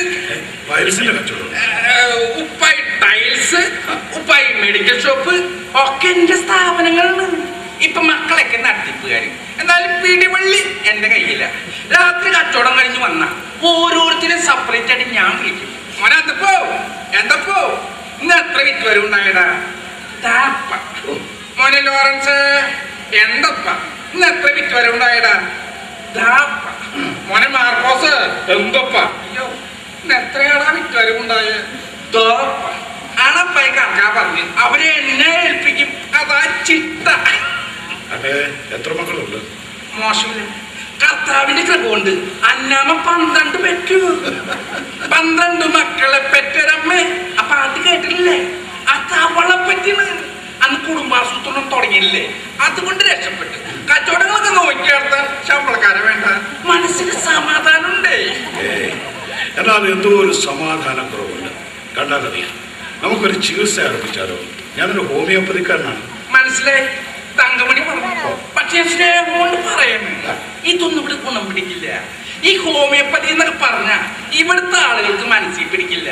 പൈൽസിന്റെ കച്ചവടം, ഉപ്പായി ടൈൽസ്, ഉപ്പായി മെഡിക്കൽ ഷോപ്പ് ഒക്കെ എന്റെ സ്ഥാപനങ്ങളാണ്. ഇപ്പൊ മക്കളൊക്കെ നടത്തിപ്പുകാര്. എന്നാലും പിടിവള്ളി എന്റെ കയ്യില്ല. രാത്രി കച്ചവടം കഴിഞ്ഞ് വന്ന ഓരോരുത്തരും സെപ്പറേറ്റ് ആയിട്ട് ഞാൻ വിളിക്കും. മോനെ എന്തപ്പോ ഇന്ന് എത്ര വിറ്റ് വിറ്റുവരവുണ്ടായടാ. താപ്പ മോനെ ലോറൻസ്, എന്തപ്പ ഇന്ന് എത്ര വിറ്റുവരവുണ്ടായടാ? താപ്പ മോനെ മാർക്കോസ്, എന്തപ്പ അയ്യോ ഇന്ന് എത്രയാടാ വിറ്റുവരവുണ്ടായ? തോപ്പ ആണപ്പായി കണക്കാ പറഞ്ഞു. അവരെ എന്നെ ഏൽപ്പിക്കും, അതാ ചിട്ട. അതെ, എത്ര മക്കളുണ്ട്? മോശമില്ല, കർത്താവിന്റെ കൃപ കൊണ്ട് അന്നാമ 12 പെറ്റു. 12 മക്കളെ പെറ്റൊരമ്മേ. അപ്പൊ അത് കേട്ടില്ലേ? അത് അവളെ പറ്റിയാണ്. അന്ന് കുടുംബാസൂത്രണം തുടങ്ങിയില്ലേ, അതുകൊണ്ട് രക്ഷപ്പെട്ടു. കച്ചവടങ്ങളൊക്കെ നോക്കിയാർത്താൻ ശമ്പളക്കാരെ വേണ്ട. മനസ്സിന് സമാധാനമുണ്ടേ. എന്നാൽ എന്തോ ഒരു സമാധാനം കുറവുണ്ട്. കണ്ടാലറിയാം. നമുക്കൊരു ചികിത്സ ആരംഭിച്ചാലോ? ഞാനൊരു ഹോമിയോപ്പതിക്കാരനാണ്. മനസ്സിലായി, തങ്കമണി പറഞ്ഞു. പക്ഷേ സ്നേഹം കൊണ്ട് പറയുന്നില്ല, ഇതൊന്നും ഇവിടെ ഗുണം പിടിക്കില്ല. ഈ ഹോമിയോപ്പതി എന്നൊക്കെ പറഞ്ഞ ഇവിടുത്തെ ആളുകൾക്ക് മനസ്സിൽ പിടിക്കില്ല.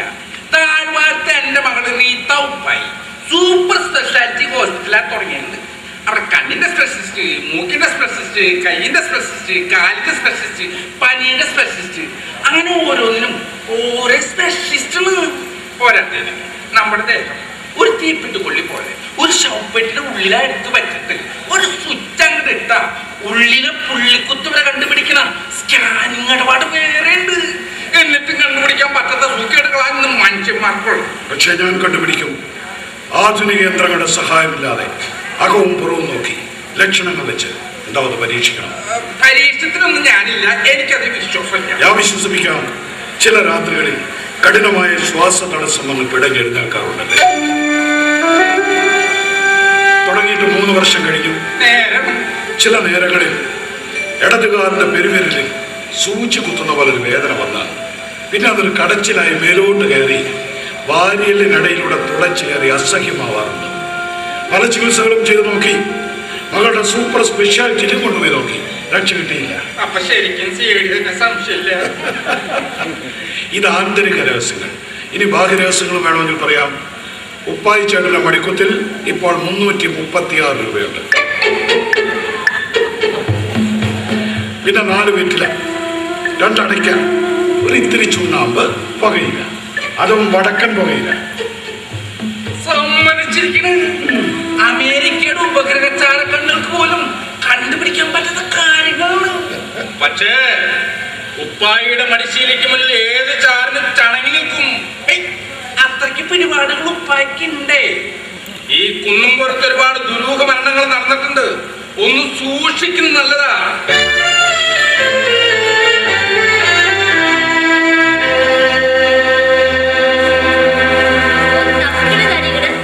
താഴ്വാരത്തെ എന്റെ മകള് റീത്ത ഉപ്പായി സൂപ്പർ സ്പെഷ്യാലിറ്റി ഹോസ്പിറ്റലാണ് തുടങ്ങിയത്. അവിടെ കണ്ണിന്റെ സ്പെഷ്യലിസ്റ്റ്, മൂക്കിന്റെ സ്പെഷ്യലിസ്റ്റ്, കൈയിന്റെ സ്പെഷ്യലിസ്റ്റ്, കാലിന്റെ സ്പെഷ്യലിസ്റ്റ്, പനിയുടെ സ്പെഷ്യലിസ്റ്റ്, അങ്ങനെ ഓരോന്നിനും ഓരോ സ്പെഷ്യലിസ്റ്റാണ്. പോരാത്തത് നമ്മുടെ ദേഹം ഒരു തീപ്പെട്ടുകൊള്ളി പോലെ ഒരു ശവപ്പെട്ടിന്റെ ഉള്ളിലെടുത്ത് പറ്റിട്ട് ഒരു സ്വിച്ച് അങ്ങോട്ട് ഇട്ടാ ഉള്ളിലെ പുള്ളിക്കുത്ത് വരെ കണ്ടുപിടിക്കണ സ്കാനിങ് ഇടപാട് വേറെ ഉണ്ട്. എന്നിട്ടും കണ്ടുപിടിക്കാൻ പറ്റാത്ത സൂക്കേടുകളാണ് മനുഷ്യന്മാർക്കുള്ളൂ. പക്ഷെ ഞാൻ കണ്ടുപിടിക്കും. ആധുനിക യന്ത്രങ്ങളുടെ സഹായമില്ലാതെ അകവും പുറവും നോക്കി ലക്ഷണങ്ങൾ വെച്ച് എന്താവത് പരീക്ഷിക്കണം. പരീക്ഷണത്തിനൊന്നും ഞാനില്ല, എനിക്കത് വിശ്വാസമില്ല. ഞാൻ വിശ്വസിപ്പിക്കാം. ചില രാത്രികളിൽ കഠിനമായ ശ്വാസ തടസ്സം വന്ന് പിടഞ്ഞെഴുന്നേൽക്കാറുണ്ടല്ലേ. തുടങ്ങിയിട്ട് 3 വർഷം കഴിഞ്ഞു. നേരം ചില നേരങ്ങളിൽ ഇടതുകാലിന്റെ പെരുവിരലിൽ സൂചി കുത്തുന്ന പോലെ ഒരു വേദന വന്നാൽ പിന്നെ അതൊരു കടച്ചിലായി മേലോട്ട് കയറി വാരിയലിനിടയിലൂടെ തുളച്ചു കയറി അസഹ്യമാവാറുണ്ട്. പല ചികിത്സകളും ചെയ്തു നോക്കി. മകളുടെ സൂപ്പർ സ്പെഷ്യാലിറ്റിയിലും കൊണ്ടുപോയി നോക്കി, രക്ഷ കിട്ടിയില്ല. അപ്പൊ ശരിക്കും ചെയ്തതിന് സംശയമില്ല. ഇത് ആന്തരിക രഹസ്യങ്ങൾ. ഇനി ബാഹ്യ രഹസ്യങ്ങളും വേണമെങ്കിൽ പറയാം. ഉപ്പായി ചേട്ടന്റെ മടിക്കുത്തിൽ ഇപ്പോൾ 336 രൂപയുണ്ട്. പിന്നെ 4 വെറ്റില, 2 അടയ്ക്ക, ഒരു ഇത്തിരി ചുണ്ണാമ്പ്, പുകയില്ല, അതും വടക്കൻ പുകയില്ല. സമ്മതിച്ചിരിക്കണേ. അമേരിക്കയുടെ ഉപഗ്രഹ ചാരക്കണ്ണുകൾക്ക് പോലും കണ്ടുപിടിക്കാൻ പറ്റുന്ന കാര്യങ്ങളാണ്. പക്ഷേ ഉപ്പായിയുടെ മടിശീലയ്ക്ക് മുന്നിൽ ഏത് ചാറിനും ചണങ്ങി നിൽക്കും. അത്രയ്ക്ക് പിടിപാടുകൾ ഉപ്പായിക്കുണ്ടേ. ഈ കുന്നും പുറത്ത് ഒരുപാട് ദുരൂഹ മരണങ്ങൾ നടന്നിട്ടുണ്ട്. ഒന്ന് സൂക്ഷിക്കുന്നത് നല്ലതാ.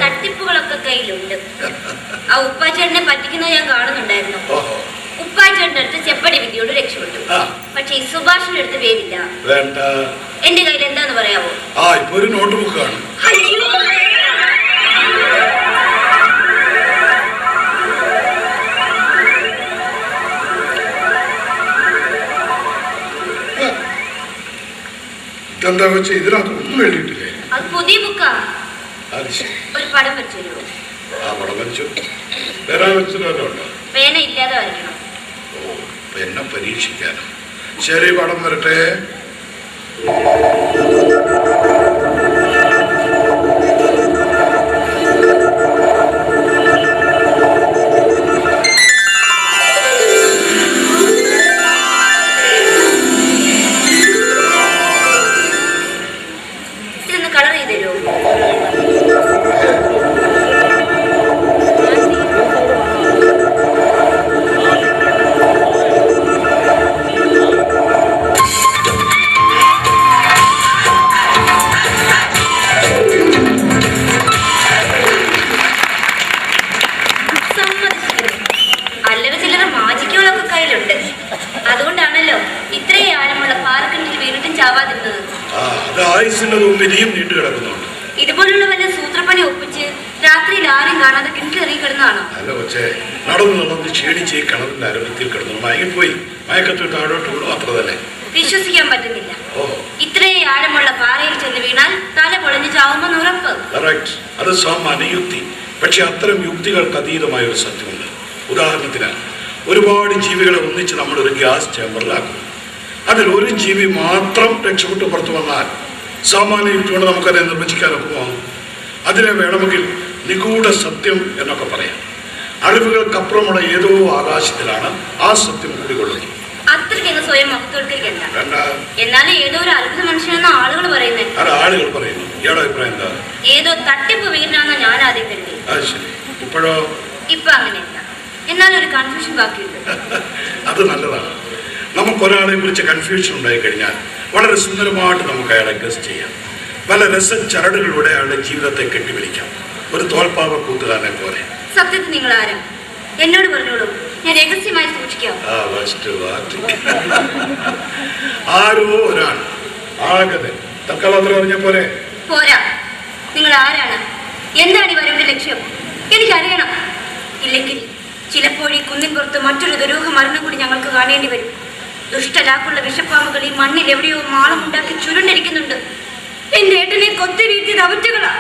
തട്ടിപ്പുകളൊക്കെ കയ്യിലുണ്ട്. ആ ഉപ്പാച്ചേട്ടനെ പറ്റിക്കുന്നത് ഞാൻ കാണുന്നുണ്ടായിരുന്നു. ഉപ്പാച്ചേട്ടൻ്റെ അടുത്ത് ചെപ്പടി വിദ്യയോട് രക്ഷപ്പെട്ടു. പക്ഷെ ഈ സുഭാഷിന്റെ അടുത്ത് വേവില്ല. എന്റെ കയ്യിൽ എന്താന്ന് പറയാവോ? ഇപ്പൊ ഒരു നോട്ട് ബുക്ക് കാണും. എന്താ വെച്ചാൽ ഇതിനകത്ത് ഒന്നും എഴുതിയിട്ടില്ലേ? അത് പുതിയ ബുക്കാ. ഒരു പടം വരച്ചു തരുമോ? പടം വരച്ചു വേറെ വെച്ചിട്ടുണ്ടോ? പേന ഇല്ലാതെ വരയ്ക്കണം. എന്നെ പരീക്ഷിക്കാനോ? ശരി, പടം വരട്ടെ. ഇതൊന്ന് കളർ ചെയ്ത് തരുമോ? ഇതുപോലുള്ള വല്ല സൂത്രപ്പണി ഒപ്പിച്ച് രാത്രിയിൽ ആരും കാണാതെ കിണറ്റിൽ കിടന്നാണോ? അല്ല കൊച്ചേ, നടന്ന് ക്ഷീണിച്ച് ഈ കിണറിന്റെ അരവത്തിൽ കിടന്നു മയങ്ങിപ്പോയി. മയക്കത്തിൽ താഴോട്ട് വീണു, അത്ര തന്നെ. വിശ്വസിക്കാൻ പറ്റുന്നില്ല. ഇത്രയും ആഴമുള്ള പാറയിൽ ചെന്ന് വീണാൽ തല പൊളഞ്ഞു ചാവുമെന്ന് ഉറപ്പ്. അത് സാമാന്യ യുക്തി. പക്ഷെ അത്തരം യുക്തികൾക്ക് അതീതമായ ഒരു സത്യമുണ്ട്. ഉദാഹരണത്തിന്, ഒരുപാട് ജീവികളെ ഒന്നിച്ച് നമ്മളൊരു ഗ്യാസ് ചേമ്പറിലാക്കും. അതിൽ ഒരു ജീവി മാത്രം രക്ഷപ്പെട്ട് പുറത്തു വന്നാൽ സാമാന്യ യുക്തി കൊണ്ട് നമുക്കതിനെ നിർവചിക്കാനൊക്കുമോ? അതിനെ വേണമെങ്കിൽ നിഗൂഢ സത്യം എന്നൊക്കെ പറയാം. അറിവുകൾക്കപ്പുറമുള്ള ഏതോ ആകാശത്തിലാണ് ആ സത്യം കുടികൊള്ളുന്നത്. അത്രയ്ക്ക് സ്വയം മഹത്വവൽക്കരിക്കണ്ട. വേണ്ട. എന്നാലും ഏതോ ഒരു അത്ഭുത മനുഷ്യനെന്ന ആളുകൾ പറയുന്നത്. അത് ആളുകൾ പറയുന്നു. ഇയാളുടെ അഭിപ്രായം എന്താ? ഏതോ തട്ടിപ്പ് വീരനാണെന്ന് ഞാൻ ആദ്യം കരുതി. അത് ശരി. ഇപ്പോഴോ? ഇപ്പൊ അങ്ങനെയല്ല. എന്നാലും ഒരു കൺഫ്യൂഷൻ ബാക്കിയുണ്ട്. അത് നല്ലതാണ്. നമുക്കൊരാളെ കുറിച്ച് കൺഫ്യൂഷൻ ഉണ്ടായി കഴിഞ്ഞാൽ വളരെ സുന്ദരമായിട്ട് നമുക്ക് അയാളെ ഗസ് ചെയ്യാം. പല രസച്ചരടുകളിലൂടെ അയാളുടെ ജീവിതത്തെ കെട്ടിവലിക്കാം. ഒരു തോൽപ്പാവ കൂത്തുകാരനെ പോലെ. സത്യത്തിൽ നിങ്ങൾ ആരാ? എന്നോട് പറഞ്ഞോളൂ, ഞാൻ രഹസ്യമായി സൂക്ഷിക്കാം. ആരോ ഒരാൾ ആകെ തൽക്കാലം അത്ര പറഞ്ഞ പോലെ പോരാ. നിങ്ങൾ ആരാണ്? എന്താണ് ഈ വരവിന്റെ ലക്ഷ്യം? എനിക്കറിയണം. ഇല്ലെങ്കിൽ ചിലപ്പോൾ ഈ കുന്നിൻ പുറത്ത് മറ്റൊരു ദുരൂഹ മരണം കൂടി ഞങ്ങൾക്ക് കാണേണ്ടി വരും. ദുഷ്ടലാക്കുള്ള വിഷപ്പാമ്പുകൾ ഈ മണ്ണിൽ എവിടെയോ മാളമുണ്ടാക്കി ചുരുണ്ടിരിക്കുന്നുണ്ട്. എന്റെ ഏട്ടനെ കൊത്തി വീഴ്ത്തിയത് അവറ്റകളാ.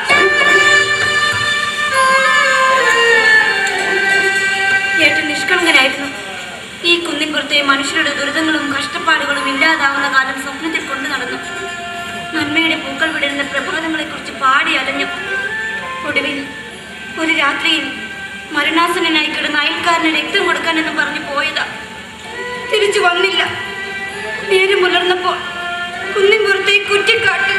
ഏട്ടൻ നിഷ്കളങ്കനായിരുന്നു. ഈ കുന്നിൻ പുറത്തെ മനുഷ്യരുടെ ദുരിതങ്ങളും കഷ്ടപ്പാടുകളും ഇല്ലാതാവുന്ന കാലം സ്വപ്നത്തിൽ കൊണ്ടു നടന്നു. നന്മയുടെ പൂക്കൾ വിടരുന്ന പ്രഭാതങ്ങളെ കുറിച്ച് പാടി അലഞ്ഞു. ഒടുവിൽ ഒരു രാത്രിയിൽ മരണാസനായി കിടന്ന അയൽക്കാരന് രക്തം കൊടുക്കാനെന്ന് പറഞ്ഞു പോയതാ. തിരിച്ചു വന്നില്ല. നേരം പുലർന്നപ്പോൾ കുന്നിൻ പുറത്തെ കുറ്റിക്കാട്ട്.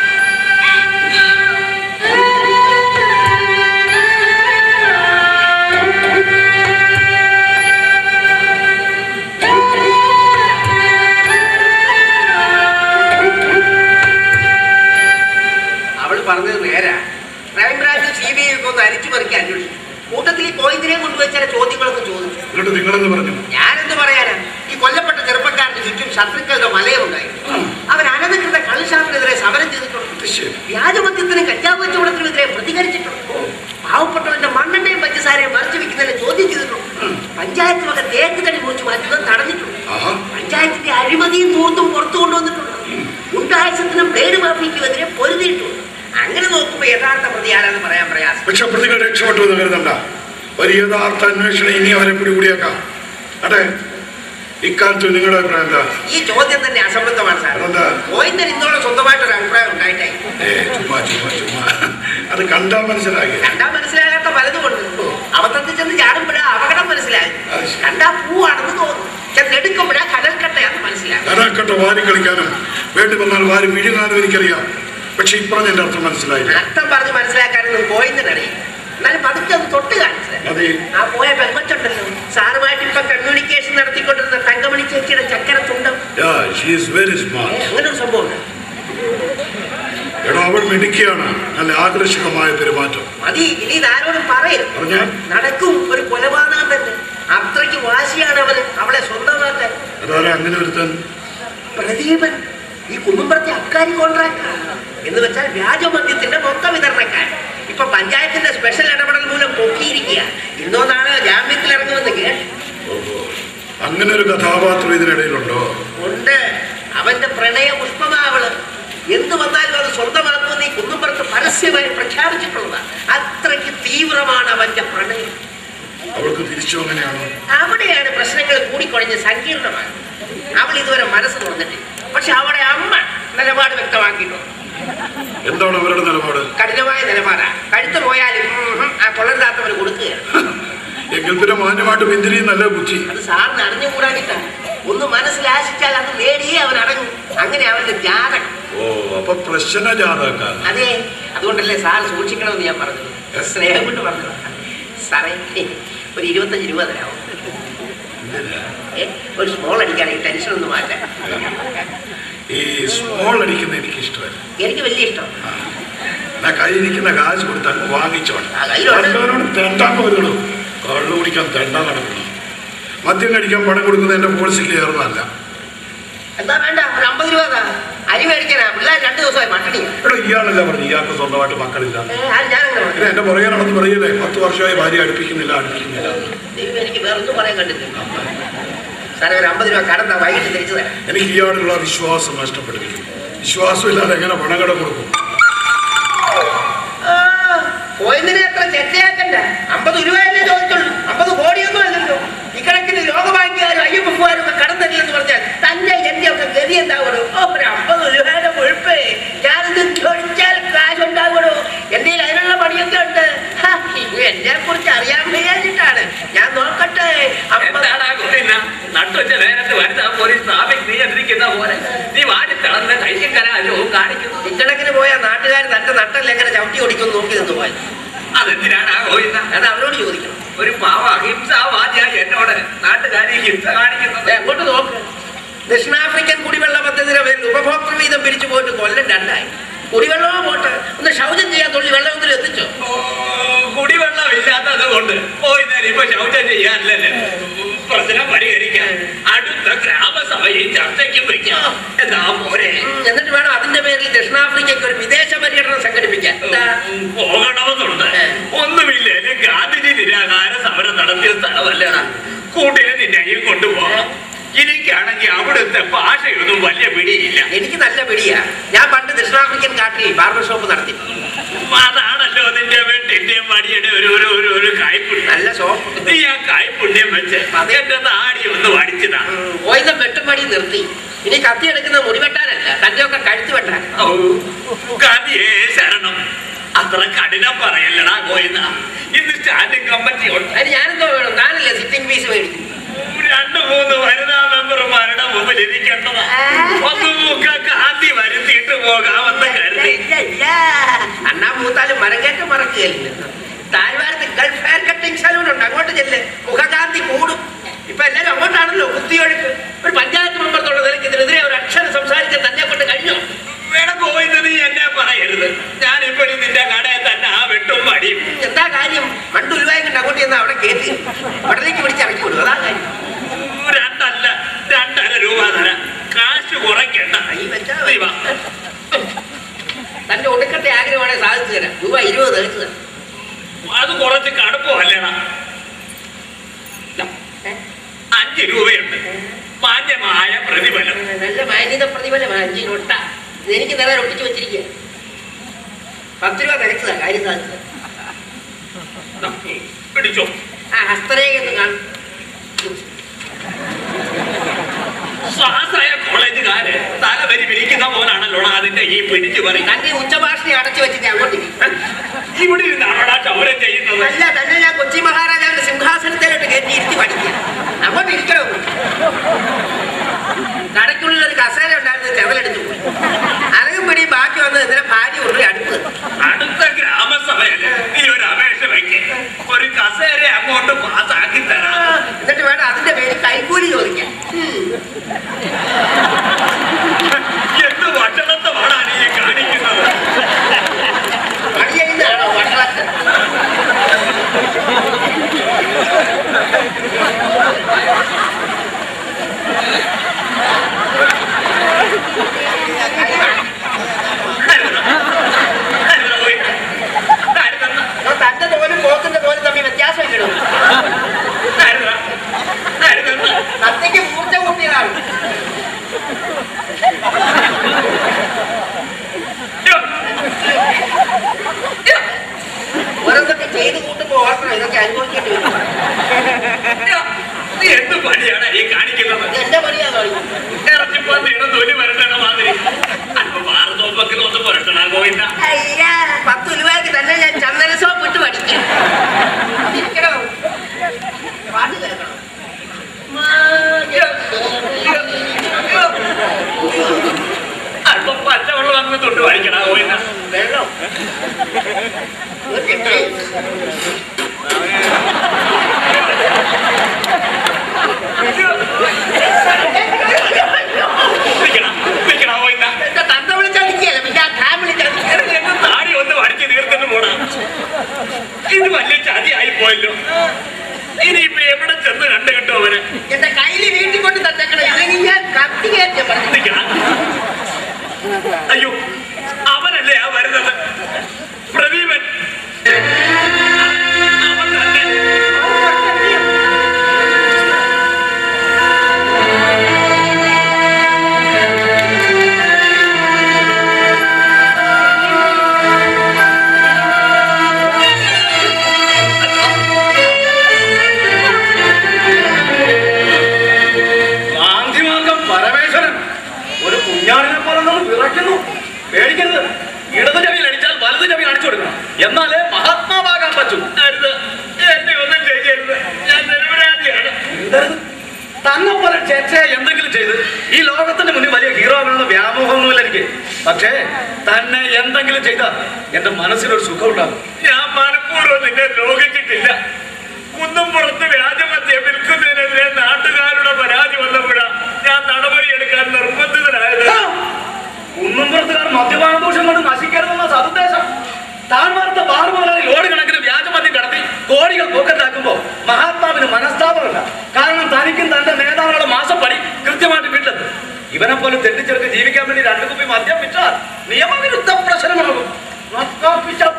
അവള് പറഞ്ഞത് നേരാ. ക്രൈംബ്രാഞ്ച് CBI ഒക്കെ ഒന്ന് അരിച്ചു പറിക്കാൻ അന്വേഷിച്ചു. കൂട്ടത്തിൽ ഈ കോയിന്തിനെ കൊണ്ടുപോയി ചില ചോദ്യങ്ങളൊക്കെ ചോദിച്ചു. നിങ്ങളെന്ന് പറഞ്ഞു. ഞാനെന്ത് പറയാനാ? ഈ കൊല്ലപ്പെട്ട ചെറുപ്പക്കാരന് ചുറ്റും ശത്രുക്കളുടെ മലയുണ്ടായിരുന്നു. അവർ അനധികൃത കള്ളുഷാപ്പിനെതിരെ സമരം ചെയ്തിട്ടുണ്ട്. വ്യാജമദ്യത്തിനും കഞ്ചാവ് കച്ചവടത്തിനുമെതിരെ പ്രതികരിച്ചിട്ടുണ്ട്. പാവപ്പെട്ടവന്റെ മണ്ണെണ്ണയും പഞ്ചസാരയും മറിച്ചു വെക്കുന്നതിനെ ചോദ്യം ചെയ്തിട്ടുണ്ട്. പഞ്ചായത്ത് വക തേക്ക് തടി മുറിച്ച് മാറ്റുന്നത് തടഞ്ഞിട്ടുണ്ട്. പഞ്ചായത്തിന്റെ അഴിമതിയും തൂർത്തും പുറത്തു കൊണ്ടുവന്നിട്ടുണ്ട്. ഗുണ്ടായുസത്തിനും ബ്ലേഡ് മാഫിയക്കുമെതിരെ പൊരുതിയിട്ടുണ്ട്. അങ്ങനെ നോക്കുമ്പോ യഥാർത്ഥ പ്രതി ആരാന്ന് പറയാൻ പ്രയാസം. പക്ഷെ പ്രതികൾ രക്ഷപ്പെട്ടു എന്ന് കരുതണ്ട. ഒരു യഥാർത്ഥ അന്വേഷണം ഇനി അവരെ പിടികൂടിയേക്കാം. അതെ, ഇക്കാലത്ത് നിങ്ങളുടെ അഭിപ്രായം എന്താ? ഈ ചോദ്യം തന്നെ അസംബന്ധമാണ് സാർ. ഗോവിന്ദൻ ഇന്നോളം സ്വന്തമായിട്ടൊരു അഭിപ്രായം ഉണ്ടായിട്ടായി. ചുമ്മാ അത് കണ്ടാ മനസ്സിലാക്കി. കണ്ടാ മനസ്സിലാകാത്ത പലതും കൊണ്ട് അബദ്ധത്തിൽ ചെന്ന് ചാടുമ്പോഴാ അപകടം മനസ്സിലായി. കണ്ടാ പൂവാണെന്ന് തോന്നും. ചെന്നെടുക്കുമ്പോഴാ കടൽക്കട്ടയാണെന്ന് മനസ്സിലാകും. കടൽക്കട്ട വാരി കളിക്കാനും വേണ്ടി വന്നാൽ വാരി വിഴുങ്ങാനും എനിക്കറിയാം. പക്ഷെ ഇപ്പറഞ്ഞ എന്റെ അർത്ഥം മനസ്സിലായില്ല. അർത്ഥം പറഞ്ഞ് മനസ്സിലാക്കാനൊന്നും ഗോവിന്ദനറിയാം. എന്നാലും പതുക്കെ ഒന്ന് തൊട്ട് കാണിച്ചത്. ആ പോയ പെൺകൊച്ചുണ്ടല്ലോ, സാറുമായിട്ട് ഇപ്പൊ കമ്മ്യൂണിക്കേഷൻ നടത്തിക്കൊണ്ടിരുന്ന തങ്കമണി ചേച്ചിയുടെ ചക്കരത്തുണ്ടം. അങ്ങനെ ഒരു സംഭവം എടോ, അവൾ മിടുക്കിയാണ്. നല്ല ആകർഷകമായ പെരുമാറ്റം. മതി, ഇനി ഇതാരോടും പറയരുത്. നടക്കും ഒരു കൊലപാതകം തന്നെ. അത്രയ്ക്ക് വാശിയാണ് അവന് അവളെ സ്വന്തമാക്കാൻ. അതാരാ അങ്ങനെ ഒരുത്തൻ? പ്രദീപൻ, ഈ കുന്നുംപുറത്തെ അബ്കാരി കോൺട്രാക്ടർ. എന്ന് വെച്ചാൽ വ്യാജമദ്യത്തിന്റെ മൊത്ത വിതരണക്കാരൻ. ഇപ്പൊ പഞ്ചായത്തിന്റെ സ്പെഷ്യൽ ഇടപെടൽ മൂലം പൊക്കിയിരിക്കുക. ഇന്നോ നാളെ ജാമ്യത്തിൽ ഇറങ്ങുമെന്ന് കേട്ടു. അങ്ങനെ ഒരു കഥാപാത്രം ഇതിനിടയിലുണ്ടോ? ഉണ്ട്. അവന്റെ പ്രണയ പുഷ്പമാവള്. എന്ത് വന്നാലും അത് സ്വന്തമാക്കുമെന്ന് ഈ കുന്നുംപുറത്ത് പരസ്യമായി പ്രഖ്യാപിച്ചിട്ടുള്ളതാണ്. അത്രയ്ക്ക് തീവ്രമാണ് അവന്റെ പ്രണയം. അവൾക്ക് തിരിച്ചു അങ്ങനെയാണോ? അവിടെയാണ് പ്രശ്നങ്ങൾ കൂടിക്കൊഴിഞ്ഞ് സങ്കീർണമാണ്. അവൾ ഇതുവരെ മനസ്സ് തുറന്നിട്ടില്ല. പക്ഷെ അവളുടെ അമ്മ നിലപാട് വ്യക്തമാക്കിയിട്ടുണ്ട്. എന്താണ് അവരുടെ നിലപാട്? കഠിനമായ നിലപാടാ. കഴുത്ത് പോയാലും ആ കൊള്ളരുതാത്തവന് കൊടുക്കുകയാണ്. എങ്കിൽ പിന്നെ മാന്യമായിട്ട് പിന്തിരിയും നല്ല ബുദ്ധി. അത് സാറിന് അറിഞ്ഞുകൂടാനിട്ടാണ്. ഒന്ന് മനസ്സിലാശിച്ചാൽ അത് നേടിയേ അവൻ അടങ്ങും. അങ്ങനെ അവന്റെ ജാതകം. ഓ, അപ്പൊ പ്രശ്ന ജാതക. അതെ, അതുകൊണ്ടല്ലേ സാർ സൂക്ഷിക്കണമെന്ന് ഞാൻ പറഞ്ഞത്. സ്നേഹം കൊണ്ട് പറഞ്ഞത്. സാറേ, ഒരു 25 രൂപ തരാമോ? ഒരു സ്മോൾ അടിക്കാണെങ്കിൽ ടെൻഷൻ ഒന്ന് മാറ്റാൻ. ഈ സ്മോൾ അടിക്കുന്ന എനിക്ക് ഇഷ്ടമല്ല. എനിക്ക് വലിയ ഇഷ്ടമാണ്. കയ്യിരിക്കുന്ന കാശ് കൊടുത്താൽ വാങ്ങിച്ചോണം. തെണ്ടാൻ പോരുള്ളൂ. കള്ളു കുടിക്കാൻ തെണ്ടാൻ നടക്കണം. മദ്യം കഴിക്കാൻ പണം കൊടുക്കുന്നത് എന്റെ പോളിസിക്ക് ചേർന്നല്ല. എന്താ വേണ്ട, ഒരു 50 രൂപ അരി മേടിക്കാനാ. പിള്ളേർ 2 ദിവസമായി പട്ടിണി. ഇവിടെ ഇയാളല്ല പറഞ്ഞു ഇയാൾക്ക് സ്വന്തമായിട്ട് മക്കളില്ല. ഞാനങ്ങനെ എന്റെ പുറകെ നടന്ന് പറയല്ലേ 10 വർഷമായി ഭാര്യ അടുപ്പിക്കുന്നില്ല. എനിക്ക് വേറൊന്നും പറയാൻ കണ്ടിട്ടില്ല. സാറേ, ഒരു 50 രൂപ കടന്ന വൈകിട്ട് തിരിച്ചു തരാം. എനിക്ക് ഇയാളുള്ള വിശ്വാസം നഷ്ടപ്പെട്ടിരിക്കും. വിശ്വാസമില്ലാതെ എങ്ങനെ പണകട കൊടുക്കും? പോയതിനെ അത്ര ചെറ്റയാക്കണ്ട. 50 രൂപയല്ലേ ചോദിച്ചുള്ളൂ. 50 കോടിയൊന്നും അല്ലല്ലോ. ഇക്കണക്കിന് ലോകബാങ്കുകാരും IMF-കാരും ഒക്കെ കടം തരില്ലെന്ന് പറഞ്ഞാൽ തന്നെ എന്റെ ഒക്കെ ഗതി എന്താവണോ? ഒരു 50 രൂപയുടെ മുഴുപ്പ് ഞാനിത് ചോദിച്ചാൽ കാശ് ഉണ്ടാവണോ? എന്റെ അതിനുള്ള പണിയൊക്കെ നിന്ന് പോയത്. അതെന്തിനാണ് ആ ഗോവിന്ദ? അത് അവരോട് ചോദിക്കണം. ഒരു പാവ അഹിംസാവാദിയായി എന്നോട് നാട്ടുകാരി ഹിംസ കാണിക്കുന്നത്. അങ്ങോട്ട് നോക്ക്. ദക്ഷിണാഫ്രിക്കൻ കുടിവെള്ള പദ്ധതിയുടെ പേരിൽ ഉപഭോക്തൃ വീതം പിരിച്ചു പോയിട്ട് കൊല്ലം 2 ആയി. കുടിവെള്ളമോ പോട്ട്, ഒന്ന് ശൗചം ചെയ്യാൻ തുള്ളി വെള്ളമെങ്കിലും എത്തിച്ചോ? കുടിവെള്ളമില്ലാത്തത് കൊണ്ട് പോയി നേരം ഇപ്പൊ ശൗചം ചെയ്യാനല്ലേ പ്രശ്നം പരിഹരിക്കാൻ അടുത്ത ഗ്രാമസഭയിൽ ചർച്ചയ്ക്ക് വെക്കാം. എന്താ പോരെ? എന്നിട്ട് വേണം അതിന്റെ പേരിൽ ദക്ഷിണാഫ്രിക്കയ്ക്ക് ഒരു വിദേശ പര്യടനം സംഘടിപ്പിക്കാൻ. പോകണമെന്നുണ്ട്. ഒന്നുമില്ലേലും ഗാന്ധിജി നിരാഹാര സമരം നടത്തിയ സ്ഥലമല്ലേടാ. കൂട്ടിന് നിന്നെയും കൊണ്ടുപോകാം. എനിക്കാണെങ്കിൽ അവിടുത്തെ ഭാഷയൊന്നും വലിയ പിടിയില്ല. എനിക്ക് നല്ല പിടിയാ. ഞാൻ പണ്ട് ദക്ഷിണാഫ്രിക്കൻ കാട്ടിൽ ബാർബർ ഷോപ്പ് നടത്തി. അതാണല്ലോ നിന്റെ വെട്ടിന്റെയും വടിയുടെ ഒരു കായ്പുണ്യം. നല്ല ഷോപ്പ്. നീ ആ കായ്പുണ്യം വെച്ച് എന്റെ താടി ഒന്ന് വടിച്ചതാ. പോയിന്ന വെട്ടും പടി നിർത്തി. ഇനി കത്തി എടുക്കുന്ന മുടി വെട്ടാനല്ല, തന്റെ ഒക്കെ കഴുത്ത് വെട്ടാൻ. ഗാന്ധിയേ ശരണം. അത്ര കഠിനം പറയല്ലടാ ഗോവിന്ദ. ഇന്ന് സ്റ്റാൻഡിംഗ് കമ്മിറ്റി ഉണ്ട്. അതിന് ഞാനെന്തോ വേണം? താനല്ലേ സിറ്റിംഗ് ഫീസ് മേടിക്കും. 2-3 വനിതാ മെമ്പർമാരുടെ മുമ്പിൽ ഇരിക്കേണ്ടതാ. ഒന്നുമൊക്കെ ഗാന്ധി വരുത്തിയിട്ട് പോകാമെന്ന് കരുതി. അണ്ണാ മൂത്താലും മരങ്ങേറ്റം മറക്കുകയല്ലേ. താഴ്വാരത്ത് ഗൾഫ് ഹെയർ കട്ടിംഗ് സലൂൺ ഉണ്ട്, അങ്ങോട്ട് ചെല്ല്. മുഖകാന്തി കൂടും. ഇപ്പൊ എല്ലാരും അങ്ങോട്ടാണല്ലോ കുത്തിയൊഴുക്ക്. ഒരു പഞ്ചായത്ത് മെമ്പർ എന്നുള്ള നിലയ്ക്ക് ഇതിനെതിരെ ഒരു അക്ഷരം സംസാരിക്കാൻ തന്നെ കൊണ്ട് കഴിഞ്ഞോ? വേണം ഗോവിന്ദ, നീ എന്നെ പറയരുത്. ഞാനിപ്പോഴും നിന്റെ കടയിൽ തന്നെ ആ വെട്ടും മടിയും. എന്താ കാര്യം? പണ്ട് ഉരുവായും കണ്ട് അങ്ങോട്ട് ചെന്ന് അവിടെ കയറ്റി ഉടലേക്ക് പിടിച്ചിറക്കി വിടും. അതാ കാര്യം. 2.5 രൂപ തരാം. കാശ് കുറയ്ക്കണ്ട. തന്റെ ഒടുക്കത്തെ ആഗ്രഹമാണെങ്കിൽ സാധിച്ചു തരാം. രൂപ 20 തേച്ചു തരാം. അത് കുറച്ച് കടുപ്പമല്ലേടാ. 5 രൂപയുണ്ട്. മാന്യമായ പ്രതിഫലം. നല്ല മാന്യത പ്രതിഫലമാണ് 5 നോട്ട. എനിക്ക് നിറയെ ഒട്ടിച്ചു വെച്ചിരിക്കുക. 10 രൂപ തികച്ചതാ. കാര്യം സാധിച്ചത്. പിടിച്ചോ. ആ ഹസ്തരേഖ ഒന്ന് കാണും. സ്വാശ്രയ കോളേജുകാര് തലവരി പിരിക്കുന്ന പോലാണല്ലോ അതിന്റെ ഈ പിടിച്ചു പറയും. തന്റെ ഉച്ചഭാഷണി അടച്ചു വെച്ചിട്ട് അങ്ങോട്ട് ഇവിടെ ഇരുന്നാണോടാ ചൗരം ചെയ്യുന്നത്? അല്ല, തന്നെ ഞാൻ കൊച്ചി മഹാരാജാവിന്റെ സിംഹാസനത്തിലോട്ട് കയറ്റി ഇരുത്തി പഠിക്കുക. അങ്ങോട്ട് ഇരിക്കണോ? കടയ്ക്കുള്ളിൽ ഒരു കസേര ഉണ്ടായിരുന്നു, ചെവലെടുത്തു പോയി. അരകും പിടി ബാക്കി വന്നത് ഇതിനെ ഭാര്യ കൊണ്ടുപോയി അടുപ്പ്. അടുത്ത ഗ്രാമസഭയില് നീ ഒരു അപേക്ഷ വയ്ക്കേ. ഒരു കസേര അങ്ങോട്ട് പാസ്സാക്കി തരാം. എന്നിട്ട് വേണം അതിന്റെ പേര് കൈക്കൂലി ചോദിക്കാൻ. എന്ത് വഷളത്വമാണ് നീ കാണിക്കുന്നത്? പണി ചെയ്യുന്നതാണോ വഷളത്ത്? തന്റെ തോലും പോത്തിന്റെ തോലും തമ്മിൽ വ്യത്യാസം ഇല്ലല്ലോ. സത്യക്ക് മൂർച്ച കൂട്ടിയതാണ്. ഓരോന്നൊക്കെ ചെയ്ത് കൂട്ടുമ്പോ ഓർക്കണം, ഇതൊക്കെ അനുഭവിക്കേണ്ടി വരും. നീ എന്ത് പണിയാണ് ഈ കാണിക്കുന്നത്? എന്റെ പണിയാണോ? ഇറച്ചിപ്പന്നിയുടെ തൊലി വരട്ടണ മാതിരി അല്പം മാറുന്നോപ്പൊക്കെ ഒന്ന് പുരട്ടണ ഗോവിന്ദ. 10 രൂപയ്ക്ക് തന്നെ ഞാൻ ചന്ദന സോപ്പ് ഇട്ട് പഠിക്കാം. ഇരിക്കണോ? പാട്ട് കേൾക്കണം. അല്പം പച്ചവെള്ളം അങ്ങ് തൊട്ട് വായിക്കണ ഗോവിന്ദ. വെള്ളം എന്റെ തന്ത വിളിച്ചാൽ നിൽക്കുകയല്ലേ, പിന്നെ ആ ടാൻ വിളിച്ചാൽ താടി ഒന്ന് വടിച്ച് തീർത്തിട്ട് പോടാ. ഇത് വലിയ ചതിയായി പോയല്ലോ. ഇനിയിപ്പോ എവിടെ ചെന്ന് കണ്ടു കിട്ടും അവന്? എന്റെ കയ്യിൽ വീട്ടിൽ കൊണ്ട് തന്നേക്കണം, ഇല്ലെങ്കിൽ ഞാൻ കത്തി കയറ്റി പറഞ്ഞു. നിൽക്കണം. അയ്യോ, അവനല്ലേ ആ വരുന്നത്? പ്രദീപൻ. അവൻ തന്നെ. പരമേശ്വരൻ ഒരു കുഞ്ഞാടിനെ പോലെ നമ്മൾ വിറയ്ക്കുന്നു. പേടിക്കരുത്. ഇടത് ചെവിയിൽ അടിച്ചാൽ വലത് ചെവി കാണിച്ചു കൊടുക്കണം. എന്നാലേ മഹാത്മാവാകാൻ പറ്റൂ. അരുത്, എന്നെ ഒന്നും ചെയ്യരുത്. ഞാൻ നിരപരാധിയാണ്. എന്തരുത്? തന്നെ പോലെ ചേച്ചയെ എന്തെങ്കിലും ചെയ്ത് ഈ ലോകത്തിന്റെ മുന്നിൽ വലിയ ഹീറോ ആകണമെന്ന വ്യാമോഹമൊന്നുമില്ല എനിക്ക്. പക്ഷേ തന്നെ എന്തെങ്കിലും ചെയ്താൽ എന്റെ മനസ്സിനൊരു സുഖം ഉണ്ടാകും. ഞാൻ മനഃപൂർവ്വം നിന്നെ ദ്രോഹിച്ചിട്ടില്ല. കുന്നുംപുറത്ത് വ്യാജമദ്യം വിൽക്കുന്നതിനെതിരെ നാട്ടുകാരുടെ പരാതി വന്നപ്പോഴാ ഞാൻ നടപടിയെടുക്കാൻ നിർബന്ധിതനായത്. കുന്നുംപുറത്തുകാർ മദ്യപാന ദോഷം കൊണ്ട് നശിക്കരുതെന്ന സതുദ്ദേശം. താൻ വാർത്ത ബാർ മുതലാളി ലോഡ് കണക്കിന് വ്യാജമദ്യം കടത്തി കോടികൾ പോക്കറ്റാക്കുമ്പോ മഹാത്മാവിന് മനസ്താപമല്ല. കാരണം തനിക്കും തന്റെ നേതാവുകളുടെ മാസപ്പടി കൃത്യമായിട്ട് വീട്ടിലെത്തും. ഇവനെ പോലെ തെറ്റിച്ചെടുത്ത് ജീവിക്കാൻ വേണ്ടി 2 കുപ്പി മദ്യം വിറ്റാൽ നിയമവിരുദ്ധ പ്രശ്നമാകും.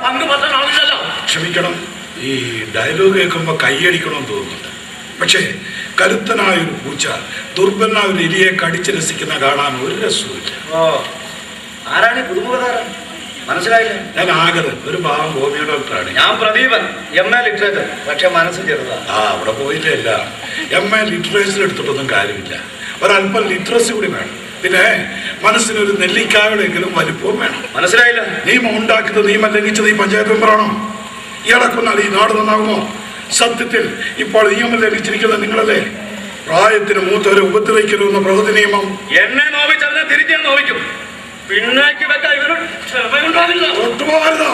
പങ്ക് പറ്റാനാവില്ലല്ലോ. ക്ഷമിക്കണം, ഈ ഡയലോഗ് കേൾക്കുമ്പോൾ കൈയടിക്കണമെന്ന് തോന്നുന്നുണ്ട്. പക്ഷേ കരുത്തനായ ഒരു പൂച്ച ദുർബലനായ ഒരു എലിയെ കടിച്ച് രസിക്കുന്ന കാണാൻ ഒരു രസവുമില്ല. ആരാണ് ഈ പുതുമുഖതാരൻ? മനസ്സിലായില്ല. ഞാൻ ആഗതൻ, ഒരു പാവം ഹോമിയോ ഡോക്ടറാണ്. ഞാൻ പ്രദീപൻ, MA ലിറ്ററേച്ചർ. പക്ഷെ മനസ്സ് ചെറുതാ. അവിടെ പോയില്ല. MA ലിറ്ററേച്ചർ എടുത്തിട്ടൊന്നും കാര്യമില്ല. ഒരല്പം ലിറ്ററസി കൂടി വേണം. പിന്നെ മനസ്സിനൊരു നെല്ലിക്കായുടെയെങ്കിലും വലിപ്പവും വേണം. മനസ്സിലായില്ല. നിയമം ഉണ്ടാക്കുന്നത് നിയമം ലംഘിച്ചത് ഈ പഞ്ചായത്ത് മെമ്പറാണോ? ഇയാളെ കൊന്നാൽ ഈ നാട് നന്നാകുമോ? സത്യത്തിൽ ഇപ്പോൾ നിയമം ലംഘിച്ചിരിക്കുന്നത് നിങ്ങളല്ലേ? പ്രായത്തിന് മൂത്തവരെ ഉപദ്രവിക്കരുതെന്ന പ്രകൃതി നിയമം. എന്നെ നോവിച്ചതിനെ തിരിച്ച് ഞാൻ നോവിക്കും. പിന്നേക്ക് വെക്കാൻ ഇവര് ക്ഷമയുണ്ടാവില്ല. ഒട്ടുപോകരുതോ?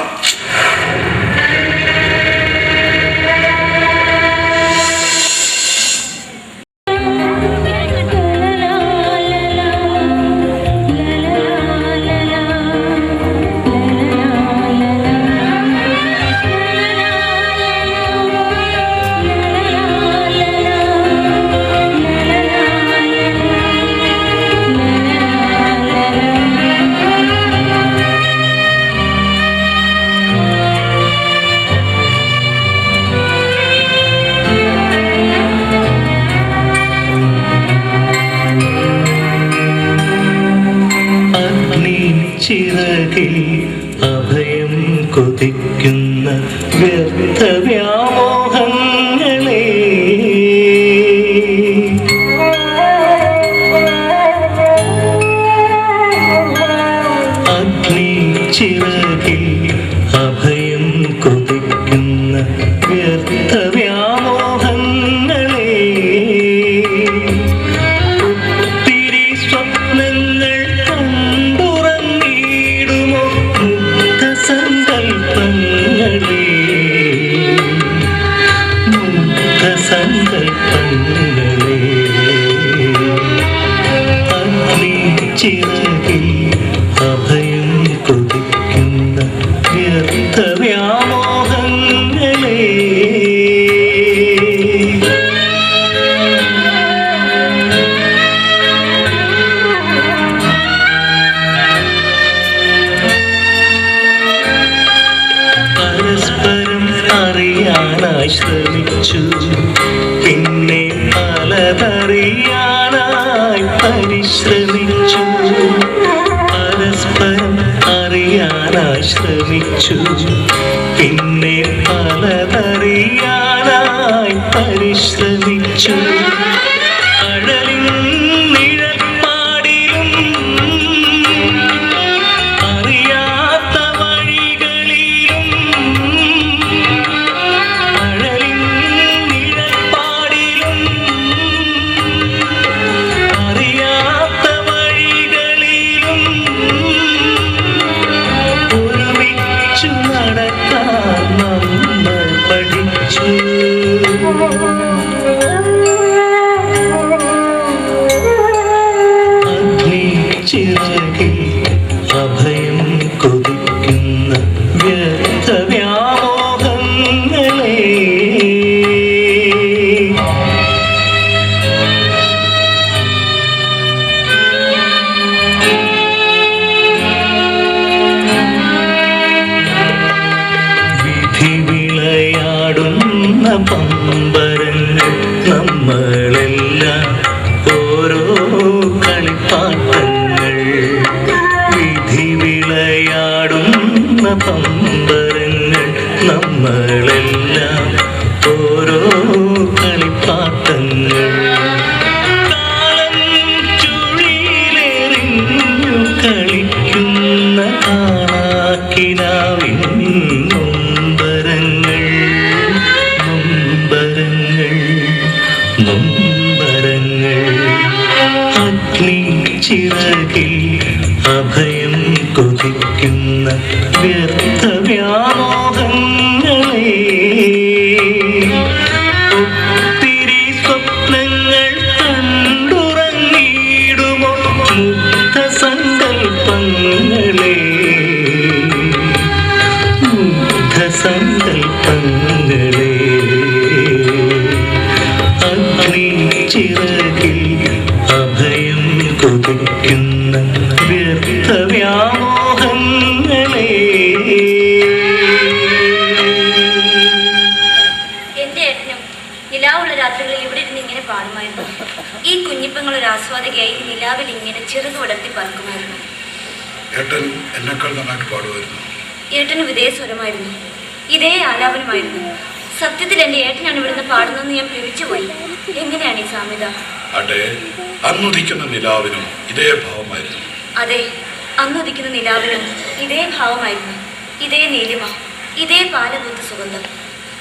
ചിറകിൽ അഭയം കൊതിക്കുന്ന വ്യർത്ഥ വ്യാമോഹങ്ങളെ അഗ്നി ചിറകിൽ അഭയം കൊതിക്കുന്ന വ്യർത്ഥ വ്യാമോഹങ്ങളെ ഒത്തിരി സ്വപ്നങ്ങൾ ചിറകിൽ അഭയം കൊതിക്കുന്ന വ്യർത്ഥ വ്യാമോഹങ്ങളെ പരസ്പരം അറിയാനായി ശ്രമിച്ചു, പിന്നെ പലതറിയാനായി പരിശ്രമിച്ചു. പരസ്പരം അറിയാനായി ശ്രമിച്ചു, പിന്നെ പലതറിയാനായി പരിശ്രമിച്ചു. അഴലിൻ നിഴൽപ്പാടിലും അറിയാത്ത വഴികളിലും അഴലിൻ നിഴൽപ്പാടിലും അറിയാത്ത വഴികളിലും ഒരുമിച്ചു നടക്കാൻ നമ്മൾ പഠിച്ചു. അഗ്നി ചിറകിൽ അഭയം കൊതിക്കുന്ന വ്യർത്ഥ വ്യാമോഹങ്ങളെ വിധി വിളയാടുന്ന പമ്പരങ്ങൾ നമ്മളെല്ലാം ഓരോ കളിപ്പാട്ടങ്ങൾ. വിധി വിളയാടുന്ന പമ്പരങ്ങൾ നമ്മളെല്ലാം ഓരോ കളിപ്പാട്ടങ്ങൾ. കാലം ചുഴിയിലെറിഞ്ഞു കളിക്കുന്ന കാണാക്കിനാവിൻ നൊമ്പരങ്ങൾ നൊമ്പരങ്ങൾ നൊമ്പരങ്ങൾ. സങ്കൽപ്പങ്ങളെ അഗ്നി ചിറകിൽ അഭയം കൊതിക്കുന്ന വ്യർത്ഥ വ്യാമോഹങ്ങളെ. എന്റെ ഏട്ടനും നിലാവുള്ള രാത്രികളിൽ ഇവിടെ ഇരുന്ന് ഇങ്ങനെ പാടുമായിരുന്നു. ഈ കുഞ്ഞിപ്പങ്ങൾ ഒരു ആസ്വാദികയായി നിലാവിൽ ഇങ്ങനെ ചെറുത് വിടർത്തി പറക്കുമായിരുന്നു. ഏട്ടൻ എന്നെക്കാൾ നന്നായിട്ട് പാടുമായിരുന്നു. ഏട്ടന് ഇതേ സ്വരമായിരുന്നു, ഇതേ ആലാപനമായിരുന്നു. സത്യത്തിൽ എന്റെ ഏട്ടനാണ് ഇവിടുന്ന് പാടുന്നതെന്ന് ഞാൻ ഭ്രമിച്ചുപോയി. എങ്ങനെയാണ് ഈ സാമ്യത? അതെ, അന്നുദിക്കുന്ന നിലാവിനും ഇതേ ഭാവമായിരുന്നു. അതെ, അന്നുദിക്കുന്ന നിലാവിനും ഇതേ ഭാവമായിരുന്നു, ഇതേ നീലിമ, ഇതേ പാലപൂത്ത സുഗന്ധം.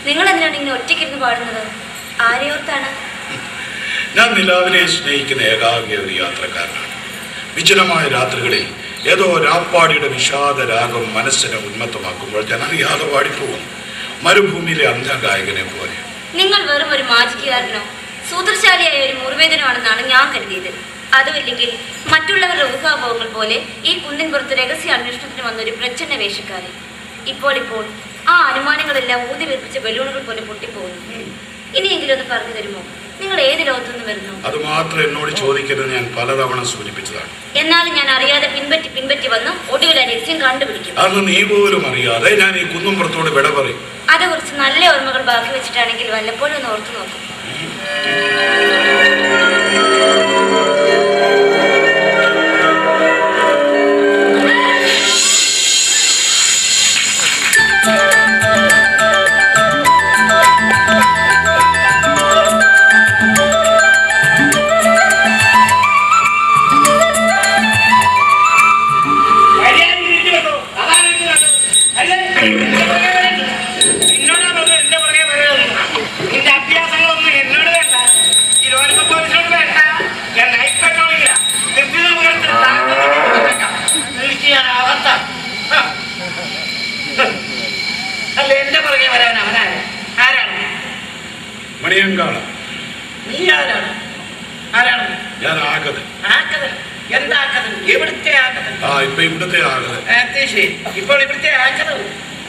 നിങ്ങൾ എന്തിനാണ് ഇങ്ങനെ ഒറ്റയ്ക്കിരുന്ന് പാടുന്നത്? ആരെയോർത്താണ്? ഞാൻ നിലാവിനെ സ്നേഹിക്കുന്ന ഏകാഗ്ര ഒരു യാത്രക്കാരനാണ്. വിജനമായ രാത്രികളിൽ ഏതോ രാപ്പാടിയുടെ വിഷാദ രാഗം മനസ്സിനെ ഉന്മത്തമാക്കുമ്പോൾ ഞാൻ അറിയാതെ പാടിപ്പോകും, മരുഭൂമിയിലെ അന്ധഗായകനെ പോലെ. നിങ്ങൾ വെറും ഒരു മാജിക്കുകാരനോ സൂത്രശാലിയായ ഒരു മുറിവേദനമാണെന്നാണ് ഞാൻ കരുതിയത്. അതുമില്ലെങ്കിൽ മറ്റുള്ളവരുടെ ഊഹാഭോഗങ്ങൾ പോലെ ഈ കുന്നിൻ പുറത്ത് രഹസ്യ അന്വേഷണത്തിന് വന്നൊരു പ്രച്ഛന്ന വേഷക്കാരൻ. ഇപ്പോൾ ആ അനുമാനങ്ങളെല്ലാം ഊതി വീർപ്പിച്ച ബലൂണുകൾ പോലെ പൊട്ടിപ്പോകുന്നു. ഇനിയെങ്കിലും ഒന്ന് പറഞ്ഞു തരുമോ, നിങ്ങൾ ഏത് ലോകത്തുനിന്ന് വരുന്നു? അത് മാത്രം എന്നോട് ചോദിക്കരുത്, ഞാൻ പലതവണ സൂചിപ്പിച്ചതാണ്. എന്നാലും ഞാൻ അറിയാതെ പിൻപറ്റി വന്ന് ഒടുവിൽ ആ രഹസ്യം കണ്ടുപിടിക്കും. അന്ന് നീ പോലും അറിയാതെ ഞാൻ ഈ കുന്നുംപുറത്തോട് വിട പറയും. അത് കുറച്ച് നല്ല ഓർമ്മകൾ ബാക്കി വെച്ചിട്ടാണെങ്കിൽ വല്ലപ്പോഴും ഒന്ന് ഓർത്തു നോക്കും. നിന്റെ അഭ്യാസങ്ങളൊന്നും എന്നോട് വേണ്ട, ഈ ലോലപ്പ പോലീസിനോട് വേണ്ട. ഞാൻ നൈറ്റ് പെട്രോളിംഗില്ല, അല്ല എന്റെ പുറകെ വരാൻ അവനാണ്. ആരാണ്? മണിയങ്കാള. നീ ആരാണ്? ആരാണ്? ഞാൻ ആകത്. ആക്കതൻ? എന്താക്കതൻ? എവിടുത്തെ ആക്കതൻ? ഇപ്പൊ ഇവിടുത്തെ ആകത്. ശരി, ഇപ്പോൾ ഇവിടുത്തെ ആക്കതൻ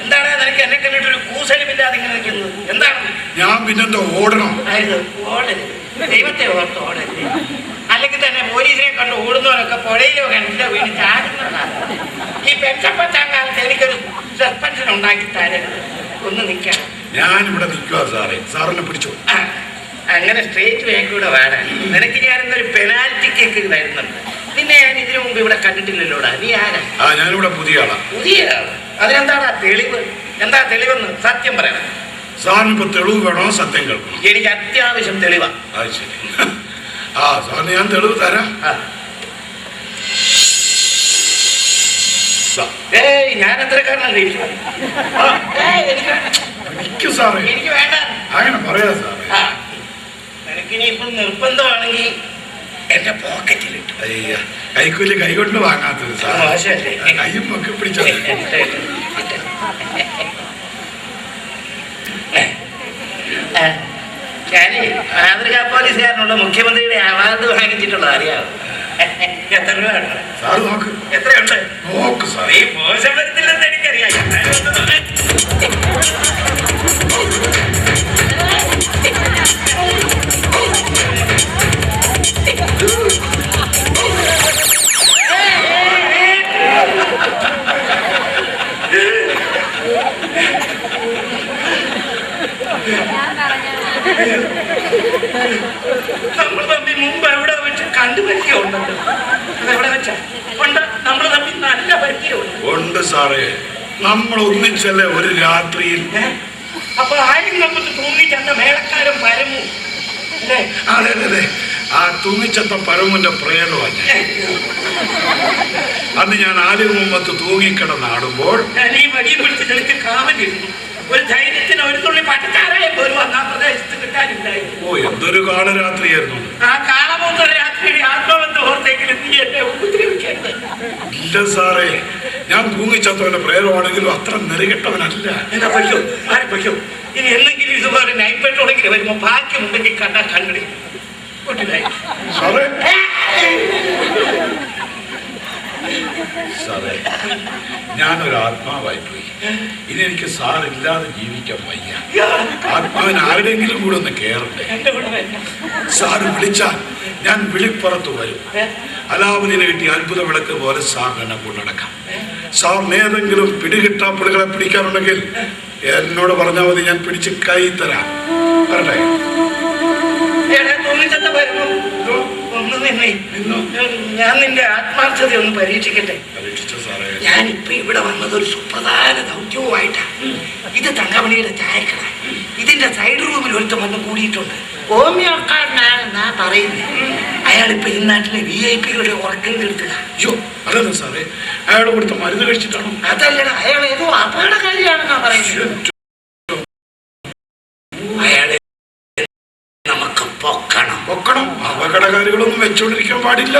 എന്താണ്? നിനക്ക് എന്നെ കണ്ടിട്ടൊരു കൂസലുമില്ലാതെ ഇങ്ങനെ നിൽക്കുന്നത് എന്താണ്? ഞാൻ പിന്നെന്താ ഓടണം? ഓടരുത്, ദൈവത്തെ ഓർത്ത് ഓടരുത്. അല്ലെങ്കിൽ തന്നെ പോലീസിനെ കണ്ട് ഓടുന്നവരൊക്കെ പുഴയിലോ കിണറ്റിലോ വീണ് ചാടുന്നതാണ്. ഈ പെൻഷപ്പത്താൻ കാലത്ത് എനിക്കൊരു സസ്പെൻഷൻ ഉണ്ടാക്കി തരരുത്. ഒന്ന് നിൽക്കണം. ഞാനിവിടെ നിൽക്കുക സാറേ, സാറിനെ പിടിച്ചു. അങ്ങനെ സ്ട്രേറ്റ് വേക്കൂടെ വേണം. നിനക്ക് ഞാനിന്നൊരു പെനാൽറ്റി കേക്ക് തരുന്നുണ്ട്. നിന്നെ ഞാൻ ഇതിനു മുമ്പ് ഇവിടെ കണ്ടിട്ടില്ലല്ലോടാ. നീ ആരാ? ഞാനിവിടെ പുതിയ ആളാ. പുതിയ ആള്? അതിനെന്താടാ തെളിവ്? എന്താ തെളിവെന്ന് സത്യം പറയണം. സാറിനിപ്പോ തെളിവ് വേണോ സത്യം കേൾക്കണം? എനിക്ക് അത്യാവശ്യം തെളിവാ. അത് ശരി. സാറിന് ഞാൻ തെളിവ് തരാം. ഏയ്, ഞാൻ എത്രക്കാരനല്ലേ? എനിക്ക് സാറേ, എനിക്ക് വേണ്ട. അങ്ങനെ പറയാ സാറേ. നിനക്കിനിയിപ്പം നിർബന്ധമാണെങ്കിൽ എന്റെ പോക്കറ്റിലിട്ടു. അയ്യ, കൈക്കൂലി കൈകൊണ്ട് വാങ്ങാത്തത് സാർ. കയ്യും ഒക്കെ പിടിച്ചത്. ഞാനേ മാതൃകാ പോലീസുകാരനുള്ള മുഖ്യമന്ത്രിയുടെ അവാർഡ് വാങ്ങിച്ചിട്ടുള്ളത് അറിയാമോ? എത്ര രൂപ? സാറ് നോക്ക്. എത്രയുണ്ട്? നോക്ക് സാർ. നീ മോശം വരുത്തില്ലെന്ന് എനിക്കറിയാം. നമ്മൾ തമ്മിൽ മുമ്പ് എവിടെ വെച്ച് കണ്ടുപരിചയമുണ്ടല്ലോ. അതെവിടെ വെച്ചാ? ഉണ്ട്, നമ്മൾ തമ്മിൽ നല്ല പരിചയമുണ്ട്. ഉണ്ട് സാറേ, നമ്മൾ ഒന്നിച്ചല്ലേ ഒരു രാത്രിയിൽ. അപ്പൊ ആരും നമുക്ക് തൂങ്ങിച്ചെന്ന മേളക്കാരൻ പരമു അല്ലേ? അതെ അതെ, ആ തൂങ്ങിച്ചത്ത പരമുന്റെ പ്രേതമാണ്. അന്ന് ഞാൻ ആദ്യം മുമ്പത്ത് തൂങ്ങിക്കിടന്നാടുമ്പോൾ ഞാൻ ഈ വടിയും പിടിച്ച് നിനക്ക് കാവലിരുന്നു. ഒരു ധൈര്യത്തിന് ഒരു തുള്ളി പട്ടക്കാരായ പോലും അന്ന് ആ പ്രദേശത്ത് കിട്ടാനില്ലായിരുന്നു. എന്തൊരു കാളരാത്രിയായിരുന്നു. ആ കാളമൂത്ര രാത്രിയുടെ ആത്മബന്ധം ഓർത്തെങ്കിലും നീ എന്നെ ഉപദ്രവിക്കരുത്. ഇല്ല സാറേ, ഞാൻ തൂങ്ങിച്ചത്തവന്റെ പ്രേതമാണെങ്കിലും അത്ര നെറികെട്ടവനല്ല. എന്നാ പറ്റോ? ആരെ പറ്റോ? ഇനി എന്തെങ്കിലും ഇതുപോലെ നൈറ്റ് പെട്രോളിങ്ങിന് വരുമ്പോ ഭാഗ്യമുണ്ടെങ്കിൽ കണ്ടാൽ കണ്ടടി. സാറേ സാറേ, ഞാനൊരു ആത്മാവായി പോയി. ഇനി എനിക്ക് സാറില്ലാതെ ജീവിക്കാൻ വയ്യ. ആത്മാവിന് ആരുടെയെങ്കിലും കൂടെ ഒന്ന് കേറണ്ടേ? സാറ് വിളിച്ചാൽ ഞാൻ വിളിപ്പുറത്ത് വരും. അലാവുദ്ദീന് കിട്ടിയ അത്ഭുത വിളക്ക് പോലെ സാറിന് എന്നെ കൊണ്ടടക്കാം. സാറിന് ഏതെങ്കിലും പിടികിട്ടാപ്പുള്ളികളെ പിടിക്കാറുണ്ടെങ്കിൽ എന്നോട് പറഞ്ഞാൽ മതി, ഞാൻ പിടിച്ച് കൈ തരാം. വരട്ടെ? ഒന്ന് നിന്നെ, ഞാൻ നിന്റെ ആത്മാർത്ഥത ഒന്ന് പരീക്ഷിക്കട്ടെ. പരീക്ഷിച്ചോ സാറേ? ഞാനിപ്പോ ഇവിടെ വന്നത് ഒരു സുപ്രധാന ദൗത്യവുമായിട്ടാണ്. ഇത് തങ്കമണിയുടെ ചായക്കട. ഇതിന്റെ സൈഡ് റൂമിൽ ഒരുത്തം വന്ന് കൂടിയിട്ടുണ്ട്. ഹോമിയോക്കാരനാണെന്നാ പറയുന്നത്. അയാളിപ്പോ ഈ നാട്ടിലെ VIP കളുടെ ഉറക്കം തീർത്തുക. അയ്യോ അതല്ല സാറേ, അയാൾ കൊടുത്ത മരുന്ന് കഴിച്ചിട്ടാണോ? അതല്ലടാ, അയാൾ ഏതോ അപകടകാരിയാണെന്നാ പറയുന്നത്. അയാളെ നമുക്ക് പൊക്കണം. പൊക്കണം. അപകടകാരികളൊന്നും വെച്ചോണ്ടിരിക്കാൻ പാടില്ല,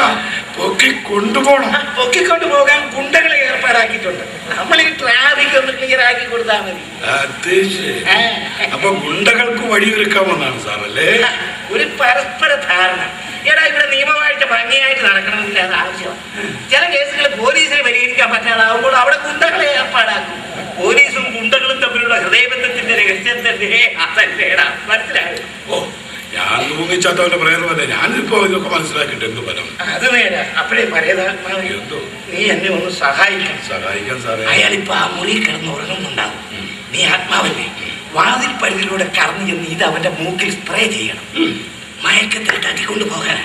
പൊക്കി കൊണ്ടുപോകണം. പൊക്കിക്കൊണ്ട് പോകാൻ ഗുണ്ടകളെ ഏർപ്പാടാക്കിയിട്ടുണ്ട്. നമ്മൾ ഈ ട്രാഫിക് ഒന്ന് ക്ലിയർ ആക്കി കൊടുത്താൽ മതി. അപ്പൊ ഗുണ്ടകൾക്ക് വഴിയൊരുക്കാമെന്നാണ് സാറല്ലേ? ഒരു പരസ്പര ധാരണ. എടാ, ഇവിടെ നിയമമായിട്ട് ഭംഗിയായിട്ട് നടക്കണമെന്നില്ല, അത് ആവശ്യമാണ്. ചില കേസുകൾ പോലീസിന് പരിഹരിക്കാൻ പറ്റാതാവുമ്പോൾ അവിടെ ഗുണ്ടകളെ ഏർപ്പാടാക്കും. പോലീസും ഗുണ്ടകളും തമ്മിലുള്ള ഹൃദയബന്ധത്തിന്റെ രഹസ്യം തന്നെ അതല്ലേടാ, മനസ്സിലായോ? ഓ, ഞാൻ തൂങ്ങിച്ചാത്തവന്റെ പ്രേതമല്ലേ. ഞാനിപ്പോ ഇതൊക്കെ മനസ്സിലാക്കിയിട്ട് എന്ത് ഫലം? അത് നേരാ. അപ്പഴേ പറയുന്നത്, എന്തോ നീ എന്നെ ഒന്ന് സഹായിക്കണം. സഹായിക്കാൻ സാറേ? അയാളിപ്പോ ആ മുറി കിടന്ന് ഉറങ്ങുന്നുണ്ടാവും. നീ ആത്മാവല്ലേ, വാതിൽ പഴുതിലൂടെ കടന്നു ചെന്ന് ഇത് അവന്റെ മൂക്കിൽ സ്പ്രേ ചെയ്യണം. മയക്കത്തിൽ തട്ടിക്കൊണ്ടു പോകാൻ,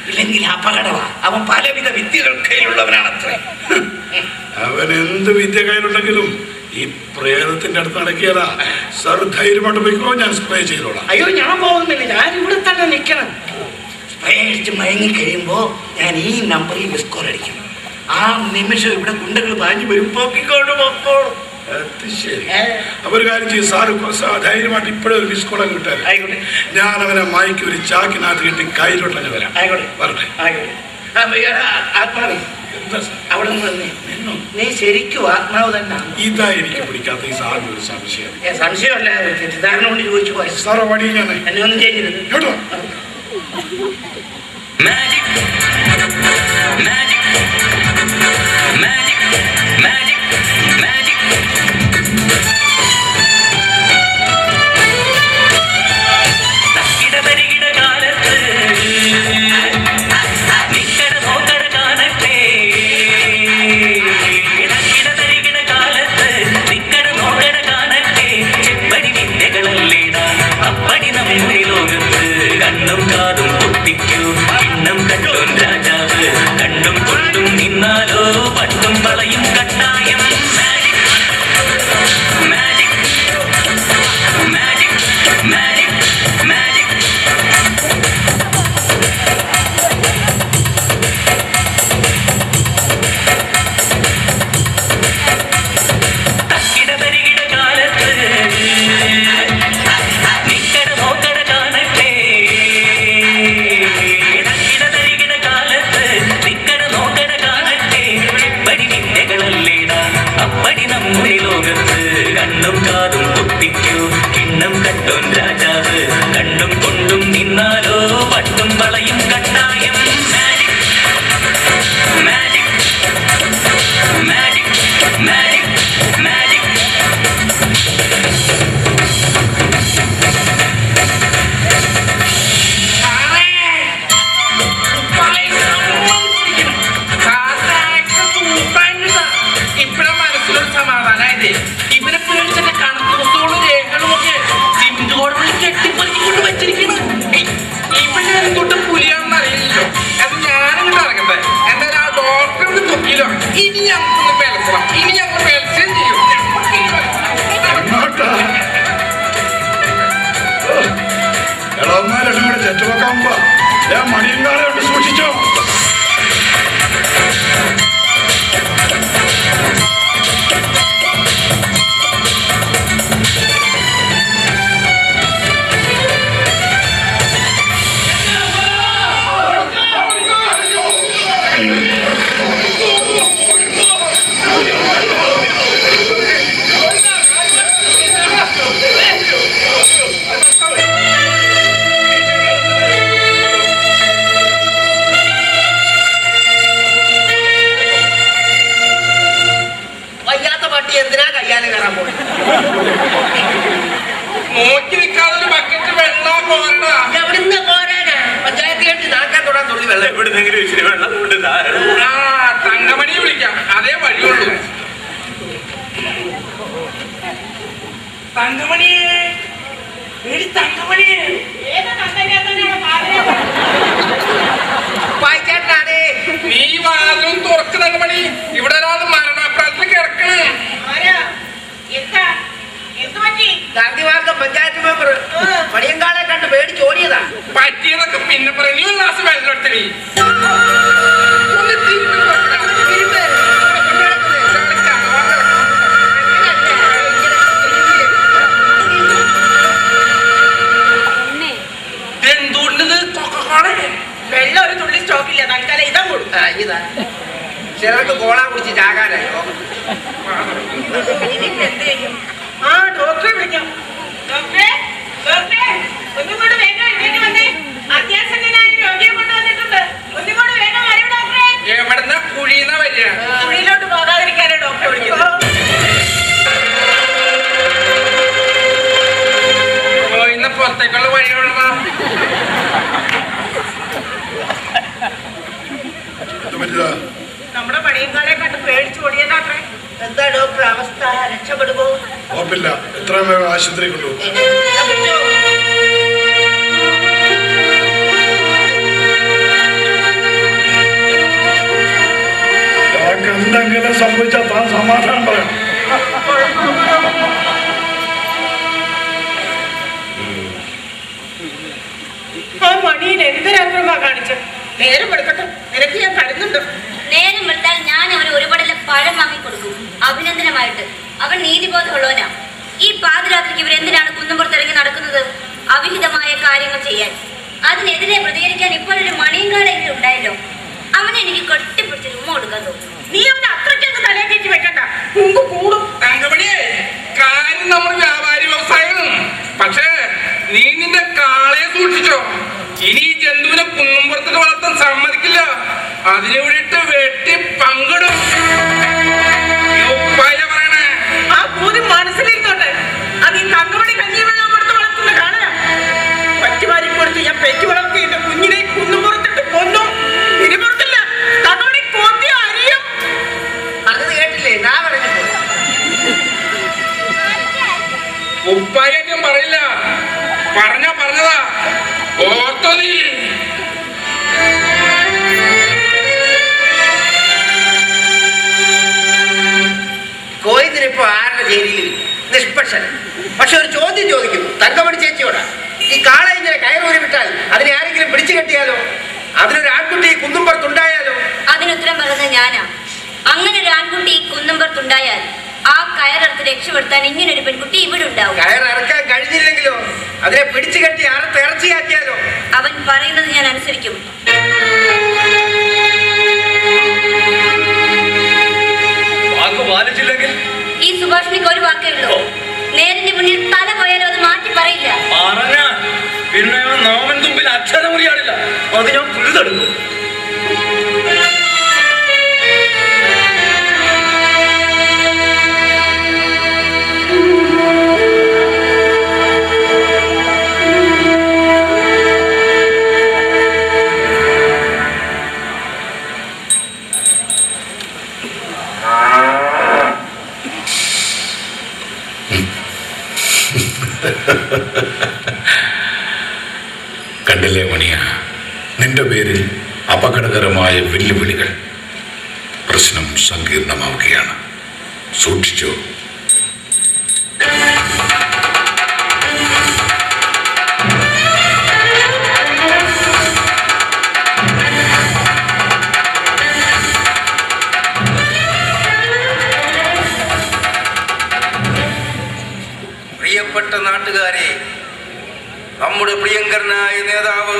ഇല്ലെങ്കിൽ അപകടമാ. അവൻ പലവിധ വിദ്യകൾ കയ്യിലുള്ളവനാണത്രേ. അവൻ എന്ത് വിദ്യ കയ്യിലുണ്ടെങ്കിലും ഈ പ്രേതത്തിന്റെ അടുത്ത് നടക്കിയതാ. സാർ ധൈര്യമായിട്ട് പോയിക്കോ, ഞാൻ സ്പ്രേ ചെയ്തോളാം. അയ്യോ, ഞാൻ പോകുന്നില്ല, ഞാൻ ഇവിടെ തന്നെ നിൽക്കണം. സ്പ്രേ അടിച്ച് മയങ്ങി കഴിയുമ്പോ ഞാൻ ഈ നമ്പറിൽ മിസ് കോൾ അടിക്കും. ആ നിമിഷം ഇവിടെ ഗുണ്ടകൾ പാഞ്ഞു വരും. പൊക്കിക്കൊണ്ട് പൊക്കോളും. അത് ശരി. അപ്പൊ ഒരു കാര്യം ചെയ്യും, സാറ് ധൈര്യമായിട്ട് ഇപ്പോഴും ഒരു മിസ് കോളം കിട്ടാൻ. ആയിക്കോട്ടെ. ഞാൻ അവനെ മായ്ക്ക് ഒരു ചാക്കിനകത്ത് കിട്ടി കയ്യിലോട്ടങ്ങ് വരാം. ആയിക്കോട്ടെ, വരട്ടെ? ആയിക്കോട്ടെ. ആത്മാവ് എന്താ സാർ? അവിടെ നിന്ന് നീ ശരിക്കും ആത്മാവ് തന്നെ? ഇതാ എനിക്ക് പിടിക്കാത്ത ഈ സാറിന് ഒരു സംശയം. സംശയമല്ല, തെറ്റിദ്ധാരണ കൊണ്ട് ചോദിച്ചു പോയി. സാറ് വഴി ഞാൻ എന്നെ ഒന്നും ചെയ്യരുത് കേട്ടോ. കണ്ണും കാതും പൊട്ടിക്കൂ, കിണ്ണം കണ്ടോൻ നോക്കി നിൽക്കാതെ ഒരു ബക്കറ്റ് വെള്ളം കോരണ. എവിടുന്ന് പോരാനാ? പഞ്ചായത്ത് കെട്ടി നാക്കാൻ തൊടാൻ തുള്ളി വെള്ളം. എവിടുന്നെങ്കിലും ഇച്ചിരി വെള്ളം കൊണ്ട് ആ തങ്കമണിയെ വിളിക്കാം, അതേ വഴിയുള്ളൂ. തങ്കമണിയെ, എടി തങ്കമണിയെ. ഏതാ കണ്ടല്ലാത്തവനാണ് പാതിരാ? വായിച്ചേട്ടാണേ. നീ വാലും തുറക്ക് തങ്കമണി. ഇവിടെ ഒരാൾ മരണപ്രായത്തിൽ കിടക്കണേ. ആരാ? എന്താ? എന്ത് പറ്റി? ഗാന്ധിമാർഗം പഞ്ചായത്ത് മെമ്പർ മണിയങ്കാളെ കണ്ട് പേടിച്ചോടിയതാ. പറ്റിയതൊക്കെ പിന്നെ പറയും. നീ ഒരു ഗ്ലാസ് വെള്ളം എടുത്ത് നീ ഒന്ന് തിരിഞ്ഞു നോക്കണം. തിരുമ്പ്. ഇവിടെ കൊണ്ട് നടക്കുന്നത്. എന്തുകൊണ്ടത് കൊക്കക്കോളെ? വെള്ളം ഒരു തുള്ളി സ്റ്റോക്കില്ല, തൽക്കാലം ഇതാ കൊടുക്കും. ആ, ഇതാ ചിലർക്ക് കോള കുടിച്ച് ചാകാനായോ. ഇനിയിപ്പോ എന്ത് ചെയ്യും? ആ ഡോക്ടറെ വിളിക്കാം. ഡോക്ടറെ, ഡോക്ടറെ, ഒന്നും കൂടെ വേഗം എഴുന്നേറ്റ് വന്നേ. അത്യാസന്നനായ രോഗിയെ കൊണ്ടുവന്നിട്ടുണ്ട്. ഒന്നും കൂടെ വേഗം വരൂ ഡോക്ടറെ. എവിടുന്ന കുഴിന്ന വരിക? കുഴിയിലോട്ട് പോകാതിരിക്കാനാ ഡോക്ടറെ വിളിക്കുന്നത്. ഇന്ന് പുറത്തേക്കുള്ള വഴിയുള്ള നമ്മുടെ പണിയങ്കാളെ കണ്ട് പേടിച്ചു ഓടിയതാത്രേ. എന്താ ഡോക്ടർ അവസ്ഥ? രക്ഷപ്പെടുമോ? ഉറപ്പില്ല. എത്രയും വേഗം ആശുപത്രി കൊണ്ടുപോകും. എന്തെങ്കിലും സംഭവിച്ചാൽ താൻ സമാധാനം പറയണം. ആ മണിയിൽ എന്തൊരക്രമാ കാണിച്ചത്? നേരം എടുക്കട്ടെ, നിനക്ക് ഞാൻ തരുന്നുണ്ട്. നേരം വിട്ടാൽ ഞാൻ അവന് ഒരു പടല പഴം വാങ്ങിക്കൊടുക്കും അഭിനന്ദനമായിട്ട്. അവൻ നീതിബോധമുള്ളവനാ. ഈ പാതിരാത്രിക്ക് ഇവരെന്തിനാണ് കുന്നുംപുറത്തിറങ്ങി നടക്കുന്നത്? അവിഹിതമായ കാര്യങ്ങൾ ചെയ്യാൻ. അതിനെതിരെ പ്രതികരിക്കാൻ ഇപ്പോഴൊരു മണിയങ്കാളെങ്കിലും ഉണ്ടായല്ലോ. അവനെ എനിക്ക് കെട്ടിപ്പിടിച്ച് ഉമ്മ കൊടുക്കാൻ തോന്നുന്നു. നീ അവനെ അത്രയ്ക്കൊന്ന് തലയെ കയറ്റി വെക്കണ്ട, മുമ്പ് കൂടും. തങ്കമണിയെ, കാര്യം നമ്മൾ വ്യാപാരി വ്യവസായം. പക്ഷേ നീ നിന്റെ കാളയെ സൂക്ഷിച്ചോ. ഇനി ഈ ജന്തുവിനെ കുന്നുംപുറത്തിട്ട് വളർത്താൻ സമ്മതിക്കില്ല. അതിനെ വിട്ടിട്ട് വെട്ടി പങ്കിടും. പറയണേ. ആ ബോധ്യം മനസ്സിലിരുന്നോട്ടെ. അത് ഈ തങ്കമണി കഞ്ഞി വെള്ളം കൊടുത്ത് വളർത്തുന്ന കാണാ. പറ്റുമാരി കൊടുത്ത് ഞാൻ പെറ്റു വളർത്തി എന്റെ കുഞ്ഞിനെ കുന്നുംപുറത്തിട്ട് കൊന്നു. തിരുപുറത്തില്ല, തന്നോടി കൊത്തി അരിയും. പറഞ്ഞത് കേട്ടില്ലേ? നാ പറഞ്ഞു പോയി. ഉപ്പായം പറയില്ല. പറഞ്ഞതാ ഓർത്തോ നീ. കോയിന്നിപ്പോ ആരുടെ ജയിലിൽ നിഷ്പക്ഷൻ. പക്ഷെ ഒരു ചോദ്യം ചോദിക്കും തങ്കമണി ചേച്ചിയോടാ. ഈ കാള ഇങ്ങനെ കയറൂരി വിട്ടാൽ അതിനെ ആരെങ്കിലും പിടിച്ചു കെട്ടിയാലോ? അതിനൊരു ആൺകുട്ടി കുന്നുംപുറത്തുണ്ടായാലോ? അതിനുത്തരം പറയുന്നത് ഞാനാ. അങ്ങനെ ഒരു ആൺകുട്ടി ഈ കുന്നുംപുറത്തുണ്ടായാൽ ആ കയറെടുത്ത് രക്ഷപ്പെടുത്താൻ ഇങ്ങനൊരു പെൺകുട്ടി ഇവിടെ ഉണ്ടാവും. കയറിറക്കാൻ കഴിഞ്ഞില്ലെങ്കിലോ? അതിനെ പിടിച്ചു കെട്ടി അറുത്ത് ഇറച്ചിയാക്കിയാലോ? അവൻ പറയുന്നത് ഞാൻ അനുസരിക്കും. വാക്ക് പാലിച്ചില്ലെങ്കിൽ ഈ സുഭാഷിണിക്ക് ഒരു വാക്കേ ഉള്ളൂ. നേരിന്റെ മുന്നിൽ തല പോയാലും അത് മാറ്റി പറയില്ല. പറഞ്ഞ പിന്നെ നാമൻ തുമ്പിൽ അക്ഷരം അറിയാടില്ല. അത് ഞാൻ പുഴുതെടുക്കും. കണ്ടില്ലേ മണിയ, നിന്റെ പേരിൽ അപകടകരമായ വെല്ലുവിളികൾ. പ്രശ്നം സങ്കീർണമാവുകയാണ്. സൂക്ഷിച്ചോ. പ്രിയപ്പെട്ട നാട്ടുകാരെ, നമ്മുടെ പ്രിയങ്കരനായ നേതാവ്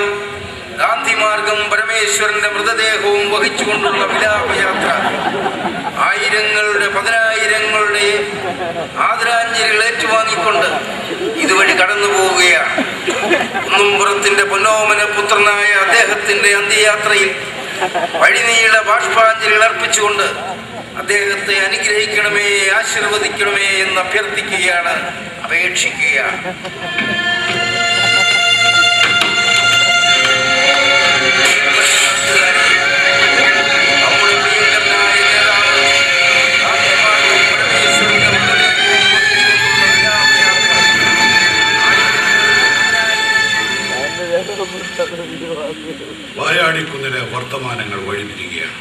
ഗാന്ധിമാർഗം പരമേശ്വരന്റെ മൃതദേഹവും വഹിച്ചുകൊണ്ടുള്ള വിലാപയാത്ര ആയിരങ്ങളുടെ പതിനായിരങ്ങളുടെ ആദരാഞ്ജലികൾ ഏറ്റുവാങ്ങിക്കൊണ്ട് ഇതുവഴി കടന്നു പോവുകയാണ്. കുന്നുംപുറത്തിന്റെ പൊന്നോമന പുത്രനായ അദ്ദേഹത്തിന്റെ അന്ത്യയാത്രയിൽ വഴിനീള ബാഷ്പാഞ്ജലികൾ അർപ്പിച്ചുകൊണ്ട് അദ്ദേഹത്തെ അനുഗ്രഹിക്കണമേ, ആശീർവദിക്കണമേ എന്ന് അഭ്യർത്ഥിക്കുകയാണ്. അപേക്ഷിക്കുകയാണ്. നമ്മുടെ പ്രിയങ്കരനായ നേതാവ് ഗാന്ധിമാർഗം പരമേശ്വരന്റെ വായാടിക്കുന്നിലെ വർത്തമാനങ്ങൾ വഴിതിരികയാണ്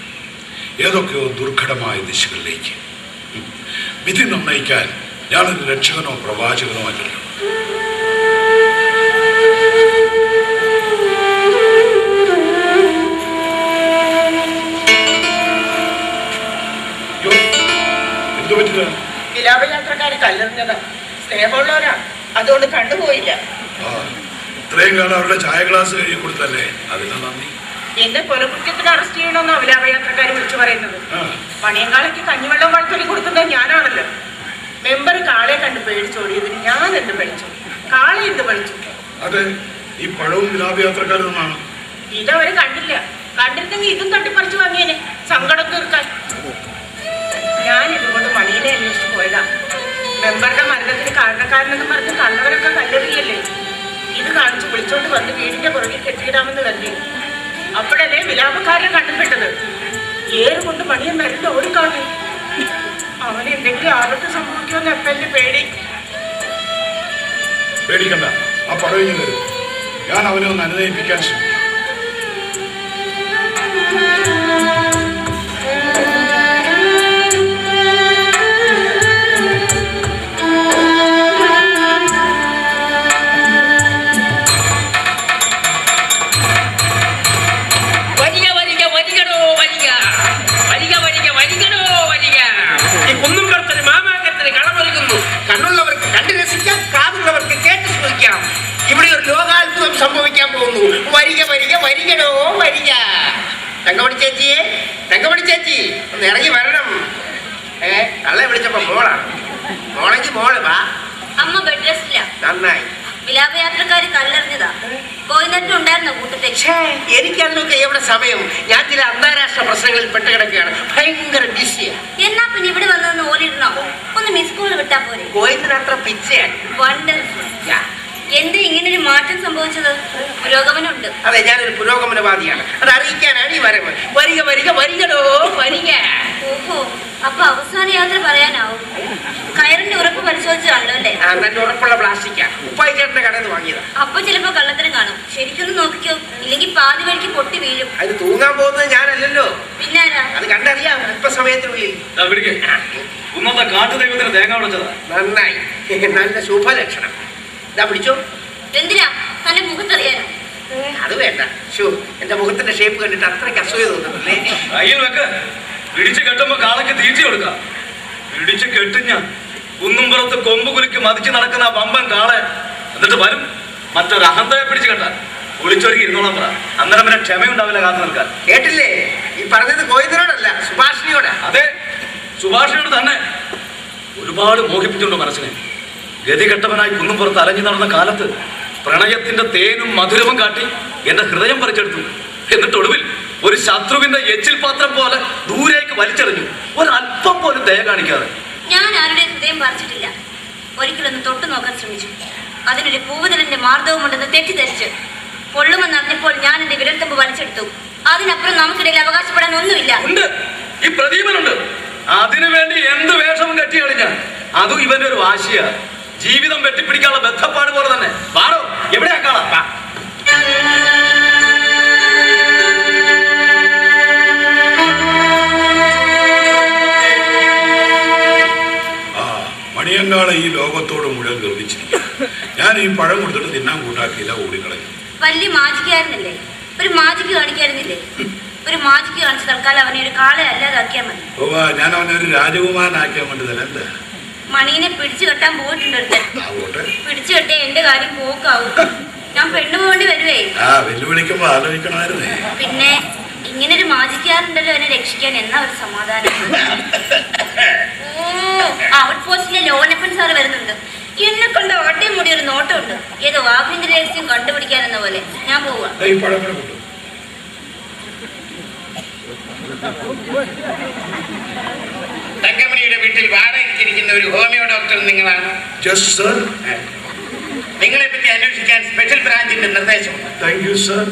ഏതൊക്കെയോ ദുർഘടമായ ദിശകളിലേക്ക്. വിധി നിർണയിക്കാൻ ഞാനൊരു രക്ഷകനോ പ്രവാചകനോ അല്ലല്ലോ. എന്തു പറ്റില്ല? വിലാപയാത്രക്കാര് കല്ലെറിഞ്ഞതാ. സ്നേഹമുള്ളവരാ, അതുകൊണ്ട് കണ്ടുപോയില്ല. ഇത്രയും കാലം അവരുടെ ചായ ഗ്ലാസ് കഴുകി കൊടുത്തല്ലേ, അതിന് നന്ദി. എന്നെ കൊലകുറ്റത്തിന് അറസ്റ്റ് ചെയ്യണമെന്നാ വിലാപയാത്രക്കാര് വിളിച്ചു പറയുന്നത്. പണിയങ്കാളയ്ക്ക് കഞ്ഞിവെള്ളം വളർത്തലി കൊടുക്കുന്നത് ഞാനാണല്ലോ. മെമ്പർ കാളെ കണ്ട് പേടിച്ചോടിയതിന് ഞാൻ എന്ത് പഠിച്ചു? കാളെ എന്ത് പഠിച്ചു? അതെ, ഈ പഴവും വിലാപയാത്രക്കാരൊന്നാണ്. ഇതവര് കണ്ടില്ല. കണ്ടിരുന്നെങ്കിൽ ഇതും തട്ടിപ്പറിച്ചു വാങ്ങിയേനെ, സങ്കടം തീർക്കാൻ. ഞാൻ ഇതുകൊണ്ട് മണിയിലെ അന്വേഷിച്ചു പോയതാ. മെമ്പറുടെ മരണത്തിന് കാരണക്കാരനെന്ന് പറഞ്ഞ് കള്ളവരൊക്കെ കല്ലെറിയല്ലേ. ഇത് കാണിച്ച് വിളിച്ചോണ്ട് വന്ന് വീടിന്റെ പുറകിൽ കെട്ടിയിടാമെന്ന് കരുതി. അപ്പോഴല്ലേ വിലാപക്കാരനെ കണ്ടുപെട്ടത്. ഏറുകൊണ്ട് മണിയെ മരുന്ന് ഓടിക്കാണേ. അവന് എന്തെങ്കിലും ആപത്ത് സംഭവിക്കുമെന്ന് എപ്പന്റെ പേടി. പേടിക്കണ്ട, ആ പടവിഞ്ഞു തരും. ഞാൻ അവനെ ഒന്ന് അനുനയിപ്പിക്കാൻ ശ്രമിക്കും. കണ്ണുള്ളവർക്ക് കണ്ടു രസിക്കാം, കാതുള്ളവർക്ക് കേട്ട് ശ്രമിക്കാം. ഇവിടെ ഒരു ലോകാത്ഭുതം സംഭവിക്കാൻ പോകുന്നു. വരിക വരിക വരികടോ വരിക. തങ്കമണി ചേച്ചിയെ, തങ്കമണി ചേച്ചി ഒന്ന് ഇറങ്ങി വരണം. കള്ളെ വിളിച്ചപ്പോ മോളാണ്. മോളെങ്കിൽ മോള് വാ. അമ്മ ബെഡ് റെസ്റ്റില്ല. നന്നായി. വിലാപയാത്രക്കാര് കല്ലെറിഞ്ഞതാ. കോയിനറ്റും ഉണ്ടായിരുന്ന കൂട്ടത്തിൽ. എനിക്കതിനൊക്കെ എവിടെ സമയം? ഞാൻ ചില അന്താരാഷ്ട്ര പ്രശ്നങ്ങളിൽ പെട്ട് കിടക്കുകയാണ്. ഭയങ്കര ബിസിയാ. എന്നാ പിന്നെ ഇവിടെ വന്നൊന്ന് ഓടിയിരുന്നോ? ഒന്ന് മിസ് കോൾ വിട്ടാ പോരെ? കോയിന് അത്ര പിച്ചയാണ്. വണ്ടർഫുൾ. എന്താ ഇങ്ങനൊരു മാറ്റം സംഭവിച്ചത്? പുരോഗമനമുണ്ട്. അതെ, ഞാനൊരു പുരോഗമനവാദിയാണ്. അത് അറിയിക്കാനാണ് ഈ വരവ്. വരിക വരിക വരികടോ വരിക. ഓഹോ, അപ്പൊ അവസാന യാത്ര പറയാനാവും. കയറിന്റെ ഉറപ്പ് പരിശോധിച്ചാണല്ലോ അല്ലേ? നല്ല ഉറപ്പുള്ള പ്ലാസ്റ്റിക്കാ. ഉപ്പായി ചേട്ടന്റെ കടയിൽ നിന്ന് വാങ്ങിയതാ. അപ്പൊ ചിലപ്പോ കള്ളത്തരം കാണും. ശരിക്കൊന്ന് നോക്കിക്കോ, ഇല്ലെങ്കിൽ പാതി വഴിക്ക് പൊട്ടി വീഴും. അത് തൂങ്ങാൻ പോകുന്നത് ഞാനല്ലല്ലോ. പിന്നാരാ? അത് കണ്ടറിയാം അല്പസമയത്തിനുള്ളിൽ. കുന്നത്തെ കാട്ടുദൈവത്തിന് തേങ്ങ ഉടച്ചതാ. നന്നായി, നല്ല ശുഭലക്ഷണം. ഇതാ പിടിച്ചോ. എന്തിനാ? തന്റെ മുഖത്തറിയാനോ? അത് വേണ്ട. എന്റെ മുഖത്തിന്റെ ഷേപ്പ് കണ്ടിട്ട് അത്രയ്ക്ക് അസൂയ തോന്നുന്നില്ലേ? കയ്യിൽ വെക്ക്. പിടിച്ചു കെട്ടുമ്പോ കാളയ്ക്ക് തീറ്റി കൊടുക്കാം. പിടിച്ചു കെട്ടിഞ്ഞ കുന്നുംപുറത്ത് കൊമ്പ് കുലുക്കി മതിച്ച് നടക്കുന്ന ആ വമ്പൻ കാളെ എന്നിട്ട് വരും മറ്റൊരു അഹന്തയെ പിടിച്ചു കെട്ടാൻ. ഒളിച്ചൊരുക്കി ഇരുന്നോളാം പറ. അന്നേരം പിന്നെ ക്ഷമയുണ്ടാവില്ല കാത്തു നിൽക്കാൻ. കേട്ടില്ലേ? ഈ പറഞ്ഞത് ഗോവിന്ദനോടല്ല, സുഭാഷിണിയോടാ. അതെ, സുഭാഷിനോട് തന്നെ. ഒരുപാട് മോഹിപ്പിച്ചുകൊണ്ട് മനസ്സിനെ. ഗതികെട്ടവനായി കുന്നുംപുറത്ത് അലഞ്ഞു നടന്ന കാലത്ത് പ്രണയത്തിന്റെ തേനും മധുരവും കാട്ടി എന്റെ ഹൃദയം പറിച്ചെടുത്തു. എന്നിട്ട് ഒടുവിൽ ഒരു ശത്രുവിന്റെ എച്ചിൽ പാത്രം പോലെ ദൂരേക്ക് വലിച്ചെറിഞ്ഞു. ഒരല്പം പോലും ദയ കാണിക്കാതെ. ഞാൻ ആരുടെ ഹൃദയം പറിച്ചിട്ടില്ല. ഒരിക്കലൊന്ന് തൊട്ടു നോക്കാൻ ശ്രമിച്ചു. അതിനൊരു പൂവുതലിന്റെ മാർദ്ദവും ഉണ്ടെന്ന് തെറ്റിദ്ധരിച്ച് പൊള്ളുമെന്നറിഞ്ഞപ്പോൾ ഞാൻ എന്റെ വിരൽത്തമ്പ് വലിച്ചെടുത്തു. അതിനപ്പുറം നമുക്കിടയിൽ അവകാശപ്പെടാൻ ഒന്നുമില്ല. ഉണ്ട്, ഈ പ്രദീപനുണ്ട്. അതിനുവേണ്ടി എന്ത് വേഷവും കെട്ടി കളിഞ്ഞ അതും ഇവന്റെ ഒരു വാശിയാ. ജീവിതം വെട്ടിപ്പിടിക്കാനുള്ള ബന്ധപ്പാട് പോലെ തന്നെ. വാടോ, എവിടെയാ കാണാം. മണിയങ്കാളെ ഈ ലോകത്തോട് മുഴുവൻ ഗർഭിച്ചിരിക്കും. ഞാൻ ഈ പഴം കൊടുത്തിട്ട് തിന്നാൻ കൂട്ടാക്കിയില്ല, ഓടിക്കളഞ്ഞു. വലിയ മാജിക്കാരനല്ലേ? ഒരു മാജിക്ക് കാണിക്കായിരുന്നില്ലേ? ഒരു മാജിക്ക് കാണിച്ച് തൽക്കാലം അവനെ ഒരു കാളെ അല്ലാതാക്കിയാൽ മതി. ഞാൻ അവനെ ഒരു രാജകുമാരനാക്കിയാൻ വേണ്ടതല്ല. എന്താ? മണീനെ പിടിച്ചു കെട്ടാൻ പോയിട്ടുണ്ടൊരുത്തൻ. പിടിച്ചു കെട്ടിയ എന്റെ കാര്യം പോക്കാവും. ഞാൻ പെണ്ണു പോകേണ്ടി വരുവേ. വെല്ലുവിളിക്കുമ്പോ ആലോചിക്കണമായിരുന്നേ. പിന്നെ ഇങ്ങനൊരു മാജിക്കാരുണ്ടല്ലോ എന്നെ രക്ഷിക്കാൻ. എന്നാ ഒരു സമാധാനം. ഔട്ട് പോസ്റ്റിലെ ലോനപ്പൻ സാറ് വരുന്നുണ്ട്. എന്നെ കണ്ട ഒട്ടേ മുടി ഒരു നോട്ടമുണ്ട്. ഏതോ ആഭ്യന്തര രഹസ്യം കണ്ടുപിടിക്കാനെന്ന പോലെ. ഞാൻ പോവാ. തങ്കമണി പാർവതിയുടെ വീട്ടിൽ വാടകയ്ക്കിരിക്കുന്ന ഒരു ഹോമിയോ ഡോക്ടർ നിങ്ങളാണ്. Yes sir. നിങ്ങളെ പറ്റി അന്വേഷിക്കാൻ സ്പെഷ്യൽ ബ്രാഞ്ചിന്റെ നിർദ്ദേശമുണ്ട്. Thank you sir.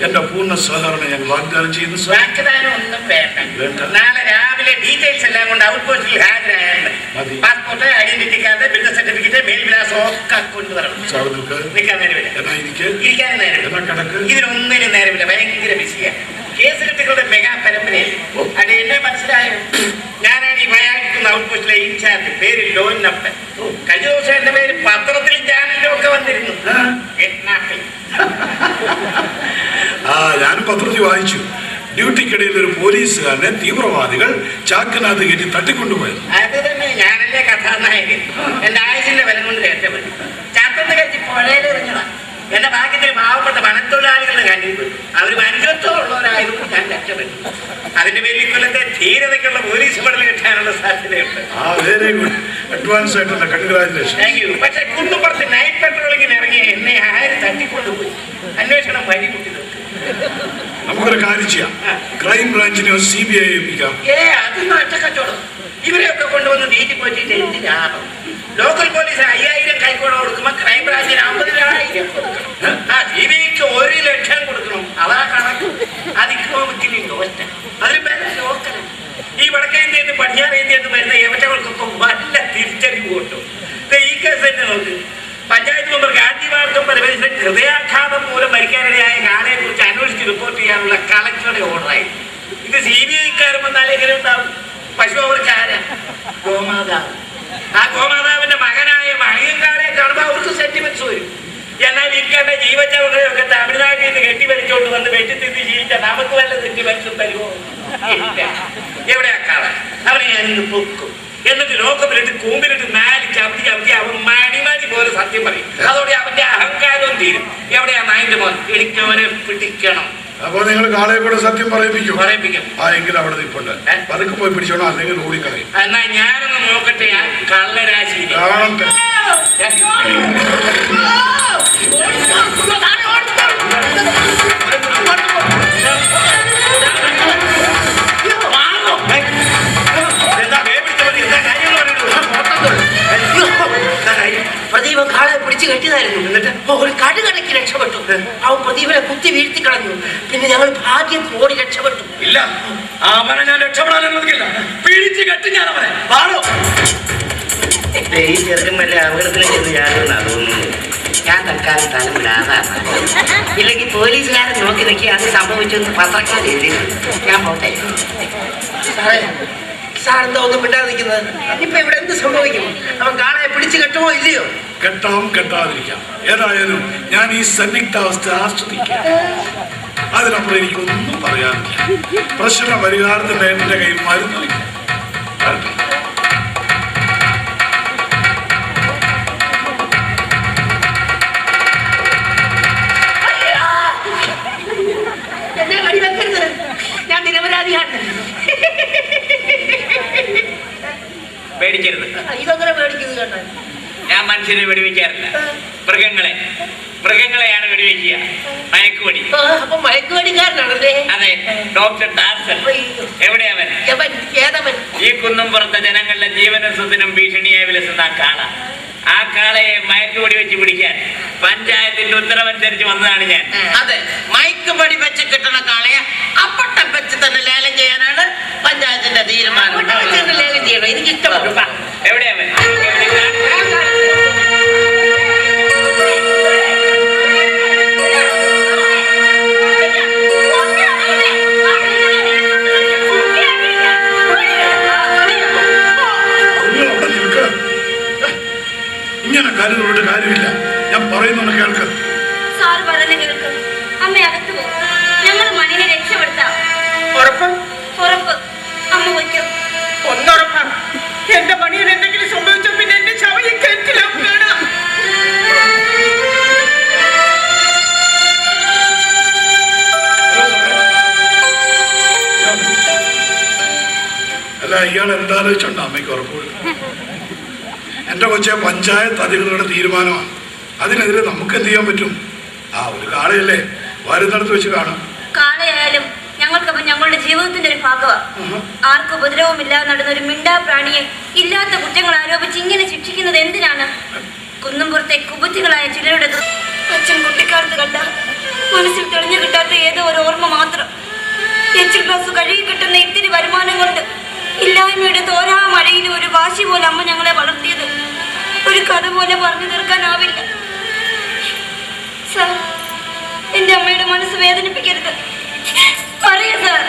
എന്റെ പൂർണ്ണ സഹകരണം ഞാൻ വാഗ്ദാനം ചെയ്യുന്നു സർ. വാഗ്ദാനം ഒന്നും വേണ്ട. വേണ്ട. നാളെ രാവിലെ ഡീറ്റെയിൽസ് എല്ലാം കൊണ്ട് ഔട്ട് പോസ്റ്റിൽ ഹാജരായാൽ മതി. Passport, identity card, business certificate, മേൽവിലാസം ഒക്കെ കൊണ്ടുവരണം. സാർ നിൽക്ക്. നിൽക്കാൻ നേരമില്ല. എന്നാ ഇരിക്ക്. ഇരിക്കാനും നേരമില്ല. എന്നാ കിടക്ക്. ഇതിനൊന്നിനും നേരമില്ല. ഭയങ്കര ബിസിയാണ്. കേസ് കെട്ടുകളുടെ മെഗാ പരമ്പരയല്ലേ. അത് എന്നെ മനസ്സിലായോ? ഞാനാണ് ഈ വയാനിക്കുന്ന ഔട്ട് പോസ്റ്റിലെ ഇൻചാർജ്. പേര് ലോനപ്പൻ. കഴിഞ്ഞ ദിവസം എന്റെ പേര് പത്രത്തിലും ചാനലിലും ഒക്കെ വന്നിരുന്നു. എണ്ണാപ്പൻ. ഞാനും പത്രത്തിൽ വായിച്ചു. ഡ്യൂട്ടിക്കിടയിൽ ഒരു പോലീസുകാരനെ തീവ്രവാദികൾ ചാക്കിനകത്ത് കയറ്റി തട്ടിക്കൊണ്ടുപോയത്. അത് തന്നെ. ഞാനല്ലേ കഥാനായകൻ. എന്റെ ആയുസിന്റെ ബലം കൊണ്ട് രക്ഷപ്പെട്ടു. ചാത്തന്ന് കഴിച്ച് പുഴയിലെറിഞ്ഞതാ. എന്റെ ഭാഗ്യത്തിൽ പാവപ്പെട്ട വനത്തൊഴിലാളികളുടെ കണ്ണിൽ പോയി. അവർ മനുഷ്യത്വമുള്ളവരായതുകൊണ്ട് ഞാൻ രക്ഷപ്പെട്ടു. അതിന്റെ പേരിൽ കൊല്ലത്തെ ധീരതയ്ക്കുള്ള പോലീസ് മെഡൽ കിട്ടാനുള്ള സാധ്യതയുണ്ട്. Very good. അഡ്വാൻസ് ആയിട്ടുള്ള കൺഗ്രാജുലേഷൻ. Thank you. പക്ഷെ കുന്നുപുറത്ത് നൈറ്റ് പെട്രോളിങ്ങിന് ഇറങ്ങിയ എന്നെ ആരും തട്ടിക്കൊണ്ടുപോയി. അന്വേഷണം വഴിമുട്ടി നിർത്തി. നമുക്കൊരു കാര്യം ചെയ്യാം. ക്രൈം ബ്രാഞ്ചിനെയോ CBI ഏൽപ്പിക്കാം. അതൊന്നും ഒറ്റക്കച്ചവടം. ഇവരെയൊക്കെ കൊണ്ടുവന്ന് നീതി പോറ്റിട്ട് എന്ത് ലാഭം? ലോക്കൽ പോലീസ് 5000 കൈക്കോട് കൊടുക്കുമ്പോ ക്രൈം ബ്രാഞ്ചിന് 50,000 കൊടുക്കണം. CBIക്ക് 1 ലക്ഷം കൊടുക്കണം. അതാ കണക്ക്. അതിക്രമത്തിന് ദോഷ. അതിന് പേര് ലോക്കൽ. ഈ വടക്കേ ഇന്ത്യയിൽ നിന്ന് പടിഞ്ഞാറ് ഇന്ത്യയിൽ നിന്ന് വരുന്ന യവറ്റകൾക്കൊക്കെ വല്ല തിരിച്ചറിവ് കൊണ്ടു. ഈ കേസ് തന്നെ നോക്ക്. പഞ്ചായത്ത് മെമ്പർ ഗാന്ധിമാർക്കും പരിപാടി ഹൃദയാഘാതം മൂലം മരിക്കാനിടയായ കാളയെ കുറിച്ച് അന്വേഷിച്ച് റിപ്പോർട്ട് ചെയ്യാനുള്ള കളക്ടറുടെ ഓർഡറായി. ഇത് CBIക്കാരും വന്നാലേ എങ്ങനെ ഉണ്ടാവും? പശു അവർക്ക് ആരാ? ഗോമാതാവ്. ആ ഗോമാതാവിന്റെ മകനായ മണിയങ്കാളെ കാണുമ്പോൾ അവർക്ക് സെന്റിമെന്റ്സ് വരും. എന്നാൽ ഇരിക്കേണ്ട ജീവജാലങ്ങളെയൊക്കെ തമിഴ്നാട്ടിൽ നിന്ന് കെട്ടിവലിച്ചോണ്ട് വന്ന് വെട്ടിത്തിരി ജീവിച്ച നമുക്ക് വല്ല സെന്റിമെന്റ്സും തരുമോ? എവിടെയാ കാള? അവനെ ഞാനിന്ന് പൊക്കും. എന്നിട്ട് ലോകത്തിലിട്ട് കൂമ്പിലിട്ട് 4 ചവിട്ടി അവൻ മണിമാറ്റി പോലെ സത്യം പറയും. അതോടെ അവന്റെ അഹങ്കാരവും തീരും. എവിടെയാ നായിന്റെ മോൻ? എനിക്ക് അവനെ പിടിക്കണം. അപ്പൊ നിങ്ങൾ കാളയെ കൂടെ സത്യം പറയിപ്പിക്കും. പറയിപ്പിക്കും. എങ്കിലും അവിടെ നിൽപ്പുണ്ട്. പതുക്കെ പോയി പിടിച്ചോണം, അല്ലെങ്കിൽ ഓടിക്കളയും. എന്നാ ഞാനൊന്ന് നോക്കട്ടെ ആ കള്ളരാശി. കാണട്ടെ. പ്രദീപൻ കാളെ പിടിച്ചു കെട്ടിയതായിരുന്നു. എന്നിട്ട് ഒരു കടുകടക്കി രക്ഷപ്പെട്ടു. അവൻ പ്രദീപനെ കുത്തി വീഴ്ത്തി കളഞ്ഞു. പിന്നെ ഞങ്ങൾ ഭാഗ്യത്തിൽ ഓടി രക്ഷപ്പെട്ടു. ഇല്ല, അവനെ ഞാൻ രക്ഷപ്പെടാൻ അനുവദിക്കില്ല. പിടിച്ചു കെട്ടി ഞാൻ അവനെ. പാടോ. ഈ ചെറുക്കൻ വല്ല അപകടത്തിലും ചെന്ന് ചാടുമെന്നാ തോന്നുന്നു. ഞാൻ തൽക്കാലം തലം വിടാതാണ്. ഇല്ലെങ്കിൽ പോലീസുകാരൻ നോക്കി നിൽക്കി അത് സംഭവിച്ചെന്ന് പത്രക്കാർ എഴുതിയിട്ടുണ്ട്. ഞാൻ പോട്ടെ. സാറെന്താ ഒന്നും മിണ്ടാതെ നിൽക്കുന്നത്? ഇപ്പൊ ഇവിടെ എന്ത് സംഭവിക്കും? അവൻ കാളയെ പിടിച്ചു കെട്ടുമോ ഇല്ലയോ? കെട്ടാം, കെട്ടാതിരിക്കാം. ഏതായാലും ഞാൻ ഈ സന്നിഗ്ധാവസ്ഥ ആസ്വദിക്കാം. അതിനപ്പുറം എനിക്കൊന്നും പറയാനില്ല. പ്രശ്ന പരിഹാരത്തിന് എന്റെ കയ്യിൽ മരുന്നില്ല. എന്നെ വെടിവെക്കരുത്. ഞാൻ നിരപരാധിയാണ്. പേടിക്കരുത്. ഇതങ്ങനെ പേടിക്കുന്നത് കേട്ടോ. ഞാൻ മനുഷ്യരെ വെടിവെക്കാറില്ല. മൃഗങ്ങളെയാണ് വെടിവെക്കുക. മയക്കുവെടി. അപ്പൊ മയക്കുവെടിക്കാരനാണല്ലേ? അതെ, ഡോക്ടർ ടാർസൻ. എവിടെയവൻ? ഏതവൻ? ഈ കുന്നും പുറത്തെ ജനങ്ങളുടെ ജീവനും സ്വത്തിനും ഭീഷണിയായി വിലസുന്ന കാള. ആ കാളയെ മയക്കുവെടി വെച്ച് പിടിക്കാൻ പഞ്ചായത്തിന്റെ ഉത്തരവനുസരിച്ച് വന്നതാണ് ഞാൻ. അതെ, മയക്കുപടി വെച്ച് കിട്ടുന്ന കാളയെ അപ്പട്ടം വെച്ച് തന്നെ ലേലം ചെയ്യാനാണ് പഞ്ചായത്തിന്റെ തീരുമാനം. ലേലം ചെയ്യണം. എനിക്ക് ഇഷ്ടപ്പെട്ടു. എവിടെയവൻ? ഇങ്ങനെ കരുതോട്ട് കാര്യമില്ല. ഞാൻ പറയുന്നൊന്ന് കേൾക്ക്. സാർ പറഞ്ഞ കേൾക്കും. അമ്മ അകത്ത് പോകും. ഞങ്ങൾ മണിനെ രക്ഷപ്പെടുത്താം. ഉറപ്പ്? ഉറപ്പ്. അമ്മ വയ്ക്കും. ഒന്നുറപ്പാ. എന്റെ മണിയിൽ എന്തെങ്കിലും സംഭവിച്ചോ പിന്നെ എന്റെ ശവയെ കെട്ടിലാവും കാണാം. അല്ല, ഇയാൾ എന്താലോചിച്ചോണ്ട് അമ്മയ്ക്ക് ഉറപ്പ്? എന്റെ കൊച്ചെ, പഞ്ചായത്ത് അധികൃതരുടെ തീരുമാനമാണ്. അതിനെതിരെ നമുക്ക് എന്ത് ചെയ്യാൻ പറ്റും? ഒരു കാളയല്ലേ, വരുന്നിടത്ത് വെച്ച് കാണാം. കാളയായാലും ഞങ്ങൾക്കപ്പം ഞങ്ങളുടെ ജീവിതത്തിന്റെ ഒരു ഭാഗമാണ്. ആർക്കും ഉപദ്രവവും ഇല്ലാതെ നടന്ന ഒരു മിണ്ടാ പ്രാണിയെ ഇല്ലാത്ത കുറ്റങ്ങൾ ആരോപിച്ച് ഇങ്ങനെ ശിക്ഷിക്കുന്നത് എന്തിനാണ്? കുന്നുംപുറത്തെ കുബുദ്ധികളായ ചിലരുടെ അച്ഛൻ കുട്ടിക്കാലത്ത് കണ്ട മനസ്സിൽ തെളിഞ്ഞു കിട്ടാത്ത ഏതോ ഒരു ഓർമ്മ മാത്രം. എച്ചിൽ ഗ്ലാസ് കഴുകി കിട്ടുന്ന ഇത്തിരി വരുമാനം കൊണ്ട് ഇല്ലായ്മയുടെ തോരാ മഴയിലും ഒരു വാശി പോലെ അമ്മ ഞങ്ങളെ വളർത്തിയത് ഒരു കഥ പോലെ പറഞ്ഞു തീർക്കാനാവില്ല. സാർ, എന്റെ അമ്മയുടെ മനസ്സ് വേദനിപ്പിക്കരുത്. പറയാ സാർ,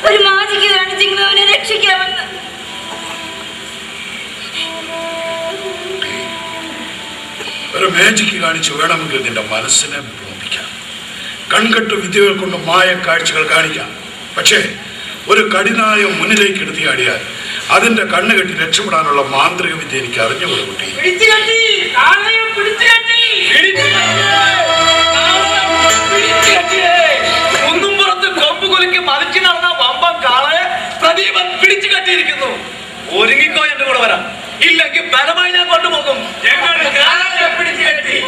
ഒരു മാജിക്ക് കാണിച്ചെങ്കിൽ അവനെ രക്ഷിക്കാമെന്ന്. ഒരു മാജിക്ക് കാണിച്ച് വേണമെങ്കിൽ നിന്റെ മനസ്സിനെ ഭ്രമിക്കാം. കൺകെട്ട് വിദ്യകൾ കൊണ്ട് മായ കാഴ്ചകൾ കാണിക്കാം. പക്ഷേ ഒരു കഠിനായ മുന്നിലേക്ക് എടുത്തിയാടിയാൽ അതിന്റെ കണ്ണുകെട്ടി രക്ഷപ്പെടാനുള്ള മാന്ത്രിക വിദ്യ എനിക്ക് അറിഞ്ഞുകൂടെ കുട്ടി. കുന്നുംപുറത്ത് കൊമ്പ് കുലുക്കി മറിച്ചു നടന്ന വമ്പം കാളയെ പ്രദീപൻ പിടിച്ചു കെട്ടിയിരിക്കുന്നു. ഒരുങ്ങിക്കോ, എന്റെ കൂടെ വരാം. ഇല്ലെങ്കിൽ ബലമായി ഞാൻ കൊണ്ടുപോകും. പിടിച്ചു കെട്ടി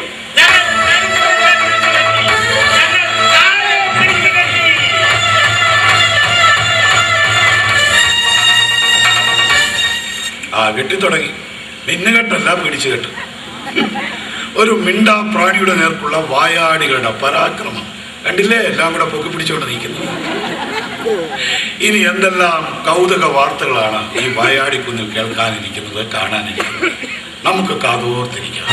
കെട്ടിത്തുടങ്ങി. നിന്നെ കെട്ടല്ല, പിടിച്ചു കെട്ട്. ഒരു മിണ്ടാ പ്രാണിയുടെ നേർക്കുള്ള വായാടികളുടെ പരാക്രമം കണ്ടില്ലേ? എല്ലാം കൂടെ പൊക്കി പിടിച്ചുകൊണ്ട് നിൽക്കുന്നു. ഇനി എന്തെല്ലാം കൗതുക വാർത്തകളാണ് ഈ വായാടിക്കുന്നിൽ കേൾക്കാനിരിക്കുന്നത്, കാണാനിരിക്കുന്നത്. നമുക്ക് കാതോർത്തിരിക്കാം.